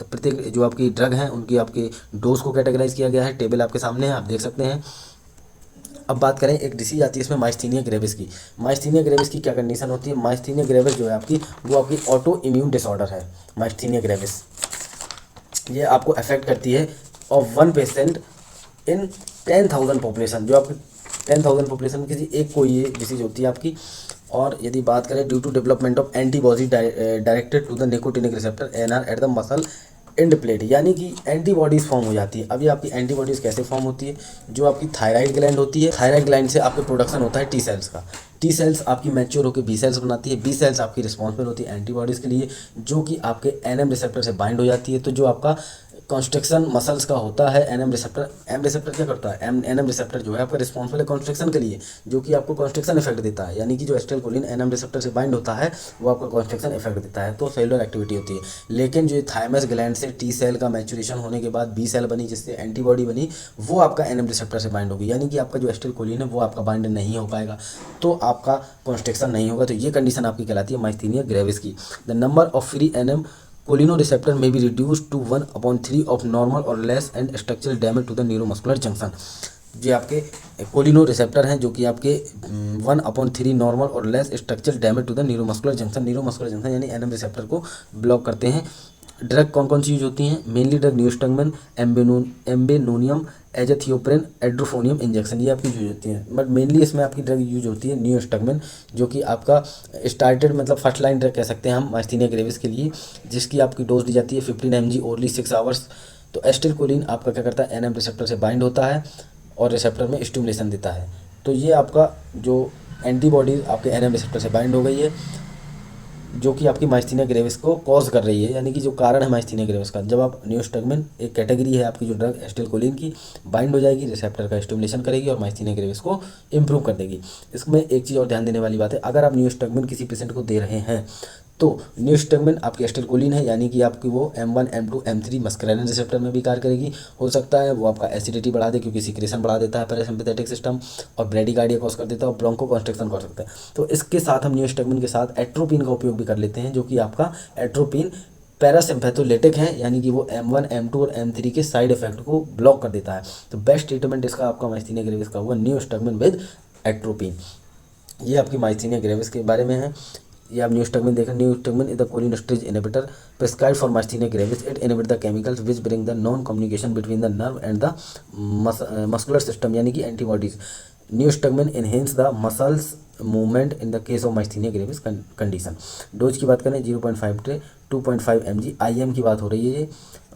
प्रत्येक जो आपकी ड्रग हैं उनकी आपकी डोज को कैटेगराइज किया गया है। टेबल आपके सामने है, आप देख सकते हैं। अब बात करें एक डिसीज आती है इसमें माइस्थीनिया ग्रेविस की। माइस्थीनिया ग्रेविस की क्या कंडीशन होती है? माइस्थीनिया ग्रेविस जो है आपकी, वो आपकी ऑटो इम्यून डिसऑर्डर है। माइस्थीनिया ग्रेविस ये आपको अफेक्ट करती है ऑफ 1 पेशेंट इन 10,000 पॉपुलेशन। जो आपकी 10,000 पॉपुलेशन में किसी एक को ये डिसीज होती है आपकी। और यदि बात करें due to development of antibody directed to the nicotinic receptor NR at the muscle end plate, यानी कि एंटीबॉडीज़ फॉर्म हो जाती है। अब ये आपकी एंटीबॉडीज़ कैसे फॉर्म होती है? जो आपकी थायराइड ग्लैंड होती है, थायराइड ग्लैंड से आपके प्रोडक्शन होता है टी सेल्स का। टी सेल्स आपकी मैच्योर होकर बी सेल्स बनाती है। बी सेल्स आपकी रिस्पॉन्सिबल होती है एंटीबॉडीज़ के लिए, जो कि आपके एनएम रिसेप्टर से बाइंड हो जाती है। तो जो आपका कॉन्स्ट्रक्शन मसल्स का होता है एनएम रिसेप्टर, एम रिसेप्टर क्या करता है? एनएम रिसेप्टर जो है आपका रिस्पॉन्सिबल है कॉन्स्ट्रक्शन के लिए, जो कि आपको कॉन्स्ट्रक्शन इफेक्ट देता है। यानी कि जो एसिटाइलकोलिन एनएम रिसेप्टर से बाइंड होता है वो आपका कॉन्स्ट्रक्शन इफेक्ट देता है, तो सेलुलर एक्टिविटी होती है। लेकिन जो थाइमस ग्लैंड से टी सेल का मैच्योरेशन होने के बाद बी सेल बनी, जिससे एंटीबॉडी बनी, वो आपका एनएम रिसेप्टर से बाइंड होगी। यानी कि आपका जो एसिटाइलकोलिन है वो आपका बाइंड नहीं हो पाएगा, तो आपका कॉन्स्ट्रक्शन नहीं होगा। तो ये कंडीशन आपकी कहलाती है माइस्थीनिया ग्रेविस की। The number of free NM cholinoreceptor may be reduced to 1/3 of normal और less and structural damage to the neuromuscular junction. जो आपके कोलिनोरिसेप्टर हैं, जो कि आपके 1/3 नॉर्मल और less structural damage to the neuromuscular junction, neuromuscular junction यानी एनएम रिसेप्टर को ब्लॉक करते हैं। ड्रग कौन कौन सी यूज होती हैं? Mainly drug neostigmine, ambenonium, azathioprine, edrophonium injection, ये आपकी यूज होती हैं। बट मेनली इसमें आपकी ड्रग यूज होती है न्यूस्टगमन, जो कि आपका स्टार्टेड मतलब फर्स्ट लाइन ड्रग कह सकते हैं हम माइस्थीनिया ग्रेविस के लिए, जिसकी आपकी डोज दी जाती है 15 mg ओरली 6 आवर्स। तो एसिटाइलकोलिन आपका क्या करता है? एनएम रिसेप्टर से बाइंड होता है और रिसेप्टर में स्टिमुलेशन देता है। तो ये आपका जो एंटीबॉडी आपके एनएम रिसेप्टर से बाइंड हो गई है, जो कि आपकी माइस्थीनिया ग्रेविस को कॉज कर रही है, यानी कि जो कारण है माइस्थीनिया ग्रेविस का। जब आप न्यूस्टगमन एक कैटेगरी है आपकी जो ड्रग एसिटाइलकोलिन की, बाइंड हो जाएगी, रिसेप्टर का स्टिमुलेशन करेगी और माइस्थीनिया ग्रेविस को इंप्रूव कर देगी। इसमें एक चीज़ और ध्यान देने वाली बात है, अगर आप न्यूस्टगमन किसी पेशेंट को दे रहे हैं तो न्यूस्टगमन आपकी एसिटाइलकोलिन है, यानी कि आपकी वो M1 M2 M3 muscarinic receptor में भी कार्य करेगी। हो सकता है वो आपका एसिडिटी बढ़ा दे, क्योंकि सीक्रेशन बढ़ा देता है पैरासिम्पैथेटिक सिस्टम, और ब्रेडिकार्डिया कॉज कर देता है और ब्रोंको कॉन्स्ट्रिक्शन कर सकता है। तो इसके साथ हम न्यूस्टगमन के साथ एट्रोपिन का उपयोग भी कर लेते हैं, जो कि आपका एट्रोपिन पैरासिम्पैथोलिटिक है, यानी कि वो M1 M2 और M3 के साइड इफेक्ट को ब्लॉक कर देता है। तो बेस्ट ट्रीटमेंट इसका आपका माइस्थीनिया ग्रेविस का हुआ न्यूस्टगमन विद एट्रोपिन। ये आपकी माइस्थीनिया ग्रेविस के बारे में है। ये आप न्यूस्टगमन देखें। Neostigmine is the cholinesterase inhibitor prescribed for myasthenia gravis. It inhibit the chemicals which bring the non communication between the nerve and the muscular system, यानी कि antibodies. Neostigmine enhance the muscles movement in the case of myasthenia gravis condition. Dose की बात करें 0.5 to 2.5 mg। IM की बात हो रही है। ये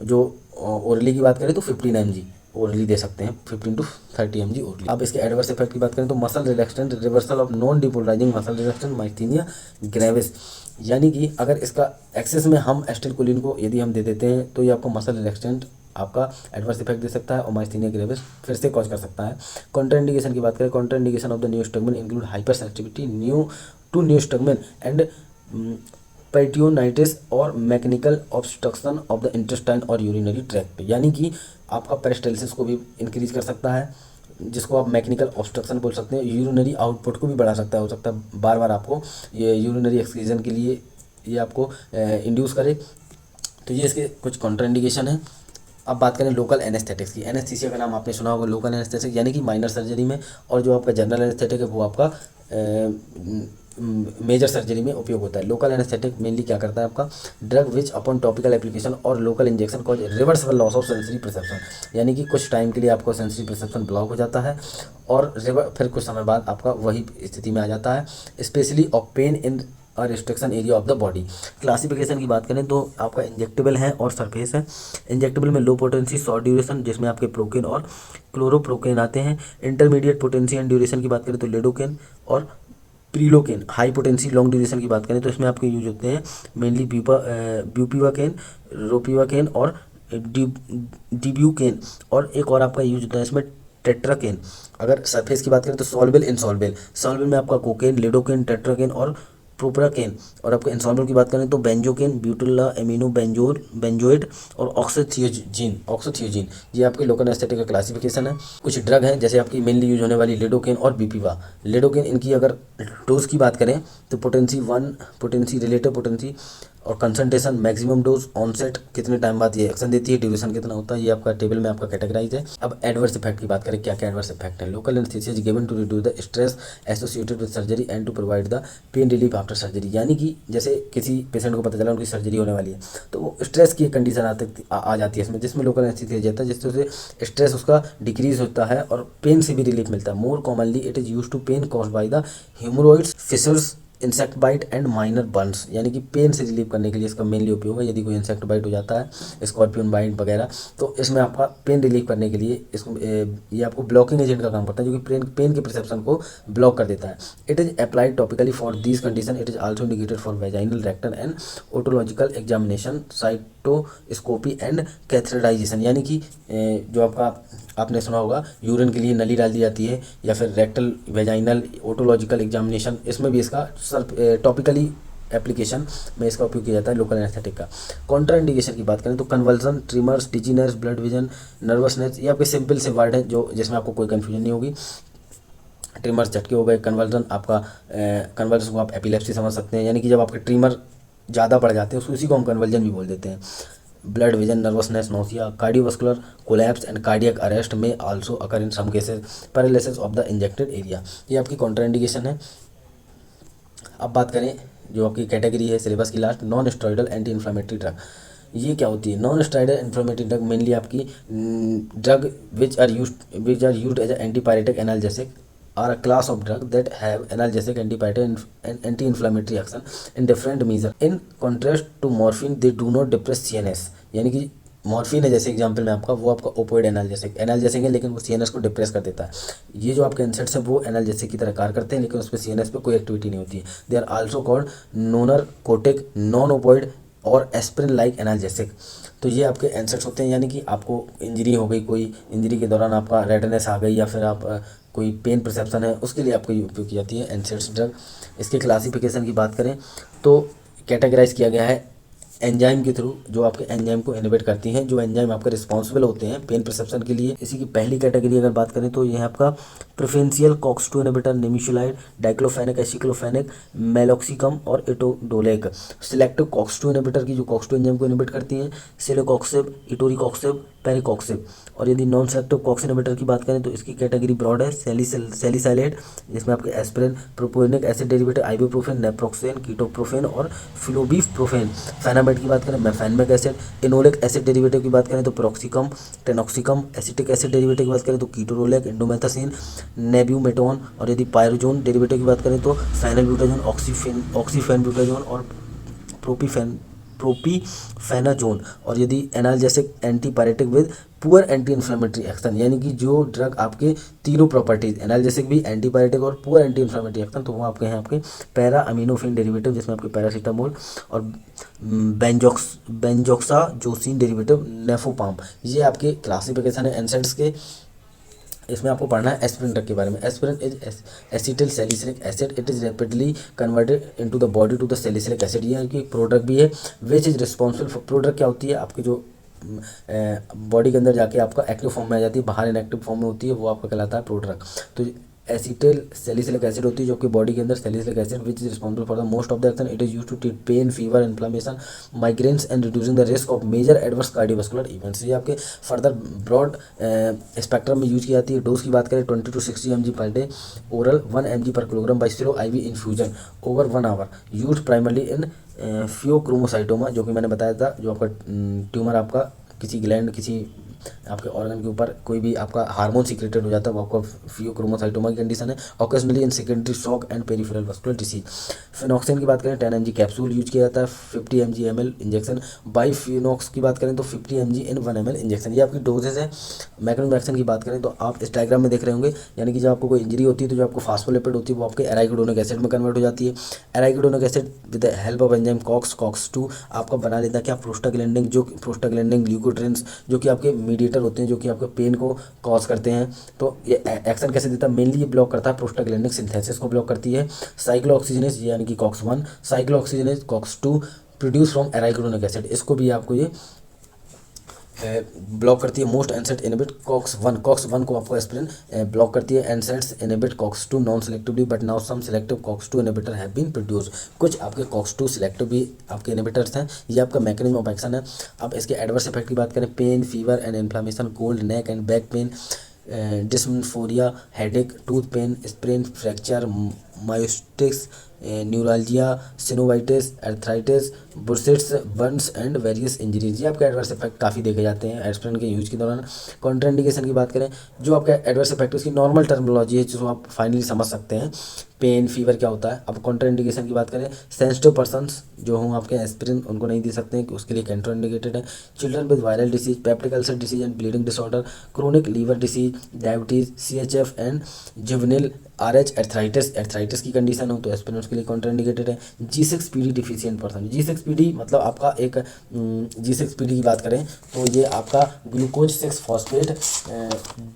जो ओरली की बात करें तो 15 mg ओरली दे सकते हैं, 15 to 30 mg ओरली। अब इसके एडवर्स इफेक्ट की बात करें तो muscle relaxant, reversal of non depolarizing muscle relaxant myasthenia gravis, यानी कि अगर इसका एक्सेस में हम एसिटाइलकोलिन को यदि हम दे देते हैं तो ये आपको मसल रिलैक्सेंट आपका एडवर्स इफेक्ट दे सकता है और माइस्थीनिया ग्रेविस फिर से कॉज कर सकता है। कॉन्ट्राइंडिकेशन की बात करें, contraindication of the neostigmine include hypersensitivity to neostigmine and peritonitis or mechanical obstruction of the intestine or urinary tract, यानी कि आपका पेरिस्टाल्सिस को भी इंक्रीज कर सकता है, जिसको आप मैकेनिकल ऑब्स्ट्रक्शन बोल सकते हैं। यूरिनरी आउटपुट को भी बढ़ा सकता है, हो सकता है बार बार आपको ये यूरिनरी एक्सक्रीजन के लिए ये आपको इंड्यूस करे। तो ये इसके कुछ कॉन्ट्राइंडिकेशन है। अब बात करें लोकल एनेस्थेटिक्स की। एनेस्थीसिया का नाम आपने सुना होगा, लोकल एनेस्थेटिक यानी कि माइनर सर्जरी में, और जो आपका जनरल एनेस्थेटिक है वो आपका मेजर सर्जरी में उपयोग होता है। लोकल एनेस्थेटिक मेनली क्या करता है आपका? Drug which upon topical application or local injection cause reversible loss of sensory perception, यानी कि कुछ टाइम के लिए आपको सेंसरी परसेप्शन ब्लॉक हो जाता है और फिर कुछ समय बाद आपका वही स्थिति में आ जाता है। स्पेशली ऑफ पेन इन और restriction area of the body. Classification की बात करें तो आपका इंजेक्टेबल है और सरफेस है। इंजेक्टेबल में लो पोटेंसी शॉर्ट ड्यूरेशन, जिसमें आपके प्रोकेन और क्लोरोप्रोकेन आते हैं। इंटरमीडिएट पोटेंसी एंड ड्यूरेशन की बात करें तो लिडोकेन और प्रीलोकेन। हाई पोटेंसी लॉन्ग ड्यूरेशन की बात करें तो इसमें आपके यूज होते हैं मेनली ब्यूपिवाकेन, रोपिवाकेन और डिब्यूकेन, और एक और आपका यूज होता है इसमें टेट्राकेन। अगर सरफेस की बात करें तो सॉल्युबल इनसॉल्युबल, सॉल्युबल में आपका कोकेन, लिडोकेन, टेट्राकेन और प्रोप्राकेन, और आपको इनसॉल्युबल की बात करें तो बेंजोकेन, ब्यूटिला एमिनो बेंजोएट और ऑक्सोथियोजिन। ये आपके लोकल एनेस्थेटिक का क्लासिफिकेशन है। कुछ ड्रग हैं जैसे आपकी मेनली यूज होने वाली लिडोकेन और बीपीवा। लिडोकेन इनकी अगर डोज की बात करें तो पोटेंसी 1, पोटेंसी रिलेटिव पोटेंसी और कंसंट्रेशन, मैक्सिमम डोज, ऑनसेट, कितने टाइम बाद ये एक्शन देती है, ड्यूरेशन कितना होता है, ये आपका टेबल में आपका कैटेगराइज है। अब एडवर्स इफेक्ट की बात करें, क्या क्या एडवर्स इफेक्ट है। Local anaesthesia is given to reduce the stress associated with surgery and to provide the pain relief after surgery. यानी कि जैसे किसी पेशेंट को पता चला उनकी सर्जरी होने वाली है तो वो स्ट्रेस की एक कंडीशन आ जाती है इसमें, जिसमें लोकल एनेस्थीसिया जाता है, जिससे उसे स्ट्रेस उसका डिक्रीज होता है और पेन से भी रिलीफ मिलता है। More commonly it is use to pain caused by the haemorrhoids, fissures, insect bite and minor burns. यानी कि पेन से रिलीव करने के लिए इसका मेनली उपयोग है। यदि कोई इंसेक्ट बाइट हो जाता है, स्कॉर्पियन बाइट वगैरह, तो इसमें आपका पेन रिलीव करने के लिए इसको ये आपको ब्लॉकिंग एजेंट का काम करता है, जो कि पेन के परसेप्शन को ब्लॉक कर देता है। It is applied topically for this condition. It is also indicated for vaginal, rectal and otological examination, cystoscopy and catheterization. यानी कि जो आपने सुना होगा यूरिन के लिए नली डाल दी जाती है, या फिर रेक्टल, वेजाइनल, ओटोलॉजिकल एग्जामिनेशन, इसमें भी इसका टॉपिकली एप्लीकेशन में इसका उपयोग किया जाता है लोकल एनेस्थेटिक का। कॉन्ट्रा इंडिकेशन की बात करें तो convulsion, trimmers, dizziness, blood vision, nervousness, ये आपके सिंपल से वर्ड है जो जिसमें आपको कोई कन्फ्यूजन नहीं होगी। ट्रिमर्स झटके हो गए, कन्वर्जन आपका कन्वर्जन को आप एपिलेप्सी समझ सकते हैं, यानी कि जब आपके ट्रिमर ज़्यादा बढ़ जाते हैं उसी को हम कन्वर्जन भी बोल देते हैं। Blurred vision, nervousness, nausea, cardiovascular collapse and cardiac arrest may also occur in some cases, paralysis of the injected area, ये आपकी कॉन्ट्राइंडिकेशन है। अब बात करें जो आपकी कैटेगरी है सिलेबस की last, non steroidal anti inflammatory drug. ये क्या होती है? Non steroidal inflammatory drug mainly आपकी drug which are used as antipyretic analgesic are a class of drug that have analgesic, antipyretic and anti-inflammatory action in different measure. In contrast to morphine, they do not depress CNS. यानी कि morphine है जैसे example में आपका, वो आपका opioid analgesic है, लेकिन वो CNS को डिप्रेस कर देता है। ये जो आपके एनसेट्स है वो एनाल्जेसिक की तरह कार्य करते हैं, लेकिन उस पर CNS पे कोई एक्टिविटी नहीं होती है। They are also called non narcotic, non opioid और एस्पिरिन लाइक एनाल्जेसिक। तो ये आपके एनसेट्स होते हैं, यानी कि आपको इंजरी हो गई, कोई इंजरी के दौरान आपका रेडनेस आ गई, या फिर आप कोई पेन परसेप्शन है, उसके लिए आपको ये उपयोग की जाती है एनसेट्स ड्रग। इसके क्लासिफिकेशन की बात करें तो कैटेगराइज किया गया है एंजाइम के थ्रू, जो आपके एंजाइम को इनहिबिट करती हैं, जो एंजाइम आपके रिस्पॉन्सिबल होते हैं पेन परसेप्शन के लिए। इसी की पहली कैटेगरी अगर बात करें तो ये है आपका preferential COX two inhibitor, nimesulide, diclofenac, aceclofenac, meloxicam और इटोडोलेक। सिलेक्टिव कॉक्स-2 इनहिबिटर की जो कॉक्स-2 एंजाइम को इनहिबिट करती हैं, सिलेकॉक्सिब, इटोरिकॉक्सिब, पेरिकॉक्सिब। और यदि नॉन सेलेक्टिव कॉक्स इनहिबिटर की बात करें तो इसकी कैटेगरी ब्रॉड है, सैलिसाइलेट, जिसमें आपके aspirin, propionic acid derivative, ibuprofen, naproxen, ketoprofen और फ्लोबिप्रोफेन। फेनामेड की बात करें, मेफेनमिक एसिड। इनोलिक एसिड डेरिवेटिव की बात करें तो प्रोक्सिकम, टेनॉक्सिकम। एसिटिक एसिड डेरिवेटिव की बात करें तो कीटोरोलेक, इंडोमेथासिन, नेब्यूमेटोन। और यदि पायरोजोन डेरिवेटिव की बात करें तो फेनलब्यूटाजोन, ऑक्सीफेनब्यूटाजोन और प्रोपीफेनाजोन। और यदि analgesic, antipyretic with poor anti inflammatory action, यानी कि जो ड्रग आपके तीनों प्रॉपर्टीज, एनाल्जेसिक भी, एंटीपायरेटिक और पुअर एंटी इन्फ्लेमेटरी एक्शन, तो वो आपके हैं आपके पैरा अमीनोफिन डेरिवेटिव, जिसमें आपके पैरासीटामोल और बेंजोक्साजोसिन डेरिवेटिव, नेफोपाम। ये आपके क्लासिफिकेशन है एनसेट्स के। इसमें आपको पढ़ना है एस्पिरिन ड्रग के बारे में। Aspirin is acetyl salicylic acid, it is rapidly converted into the body to the salicylic acid. ये कि प्रोडक्ट भी है which is responsible for, product क्या होती है आपकी जो बॉडी के अंदर जाके आपका एक्टिव फॉर्म में आ जाती है, बाहर इनएक्टिव फॉर्म में होती है, वो आपका कहलाता है प्रोडक्ट। तो एसिटिल सैलिसिलिक एसिड होती है जो कि बॉडी के अंदर salicylic acid which is responsible for the most of the action. It is used to treat pain, fever, inflammation, migraines and reducing the risk of major adverse cardiovascular events. ये आपके further broad spectrum में use की जाती है। Dose की बात करें 20 to 60 mg per day, oral 1 mg per kilogram by सिरो IV infusion over 1 hour, use primarily in pheochromocytoma, जो कि मैंने बताया था, जो आपका ट्यूमर आपका किसी ग्लैंड, किसी आपके ऑर्गन के ऊपर कोई भी आपका हार्मोन सीक्रेटेड हो जाता है, वो आपका फियोक्रोमोसाइटोमा की कंडीशन है। Occasionally in secondary shock and peripheral vascular disease. फिनॉक्सिन की बात करें 10 mg कैप्सूल यूज किया जाता है, 50 mg ml इंजेक्शन। बाईफिनॉक्स की बात करें तो 50 mg इन 1 ml इंजेक्शन। ये आपकी डोजेज है। मैकेनिज्म एक्शन की बात करें तो आप इस डायग्राम में देख रहे होंगे, यानी कि जब आपको कोई इंजरी होती है तो जो आपको फास्फोलिपिड होती है वो आपके एराइकोडोनिक एसिड में कन्वर्ट हो जाती है। Arachidonic acid with the help of enzyme COX two आपका बना लेता है क्या, प्रोस्टाग्लैंडिन, जो प्रोस्टाग्लैंडिन ग्लूकोट्रिन्स, जो कि आपके मीडिएटर होते हैं, जो कि आपके पेन को कॉज करते हैं। तो ये एक्शन कैसे देता है? मेनली ये ब्लॉक करता है प्रोस्टाग्लैंडिक सिंथेसिस को ब्लॉक करती है। साइक्लोऑक्सीजनेस यानी कि COX one, cyclooxygenase COX two produce from arachidonic acid, इसको भी आपको ये ब्लॉक करती है मोस्ट एनसेट इनहिबिट कॉक्स 1 को आपको एस्पिरिन ब्लॉक करती है। NSAIDs inhibit COX 2 non selectively but now some selective COX 2 inhibitor have been produce. कुछ आपके कॉक्स 2 सेलेक्टिव भी आपके इनहिबिटर्स हैं। ये आपका मैकेनिज्म ऑफ एक्शन है। अब इसके एडवर्स इफेक्ट की बात करें, pain, fever and inflammation, cold, neck and back pain, dysmenorrhea, headache, tooth pain, sprain, fracture, myositis, neuralgia, synovitis, arthritis, bursitis, burns and various injuries. ये आपके एडवर्स इफेक्ट काफ़ी देखे जाते हैं एस्पिरिन के यूज के दौरान। कॉन्ट्राइंडिकेशन की बात करें, जो आपका एडवर्स इफेक्ट उसकी नॉर्मल टर्मिनोलॉजी है जिसको आप फाइनली समझ सकते हैं, पेन, फीवर क्या होता है। अब कॉन्ट्राइंडिकेशन की बात करें, सेंसिटिव पर्सन्स जो हों आपके एस्पिरिन उनको नहीं दे सकते हैं कि उसके लिए कॉन्ट्राइंडिकेटेड है। Children with viral disease, peptic ulcer disease and bleeding disorder, chronic liver disease, diabetes, CHF and juvenile RH, arthritis की कंडीशन हो तो एस्पिरिन उसके लिए कॉन्ट्राइंडिकेटेड है। G6PD डिफिशियंट पर्सन, G6PD मतलब आपका एक G6PD की बात करें तो ये आपका ग्लूकोज 6 फॉस्फेट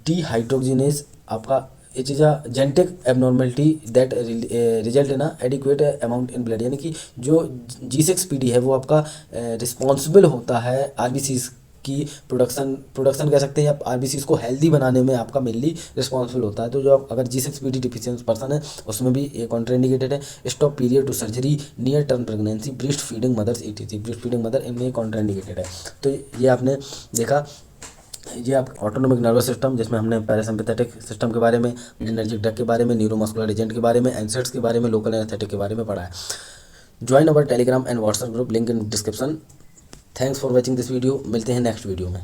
डिहाइड्रोजिनेज आपका it is a genetic abnormality that result in adequate amount in blood. यानी कि जो G6PD है वो आपका रिस्पॉन्सिबल होता है आरबीसीज की प्रोडक्शन कह सकते हैं, आप आरबीसीज को हेल्दी बनाने में आपका मेनली रिस्पॉन्सिबल होता है। तो जो आप अगर G6PD डिफिशियंट पर्सन है उसमें भी ये कॉन्ट्राइंडिकेटेड है। Stop period to surgery, near term pregnancy, breast feeding mothers ETC, breast feeding mother इनमें कॉन्ट्राइंडिकेटेड है। तो ये आपने देखा, ये आप ऑटोनोमिक नर्वस सिस्टम जिसमें हमने पैरासिम्पैथेटिक सिस्टम के बारे में, एनर्जिक ड्रग के बारे में, न्यूरोमस्कुलर एजेंट के बारे में, एनसेट्स के बारे में, लोकल एनेस्थेटिक के बारे में पढ़ा है। Join our Telegram and WhatsApp group, link in description. Thanks for watching this video. मिलते हैं नेक्स्ट वीडियो में।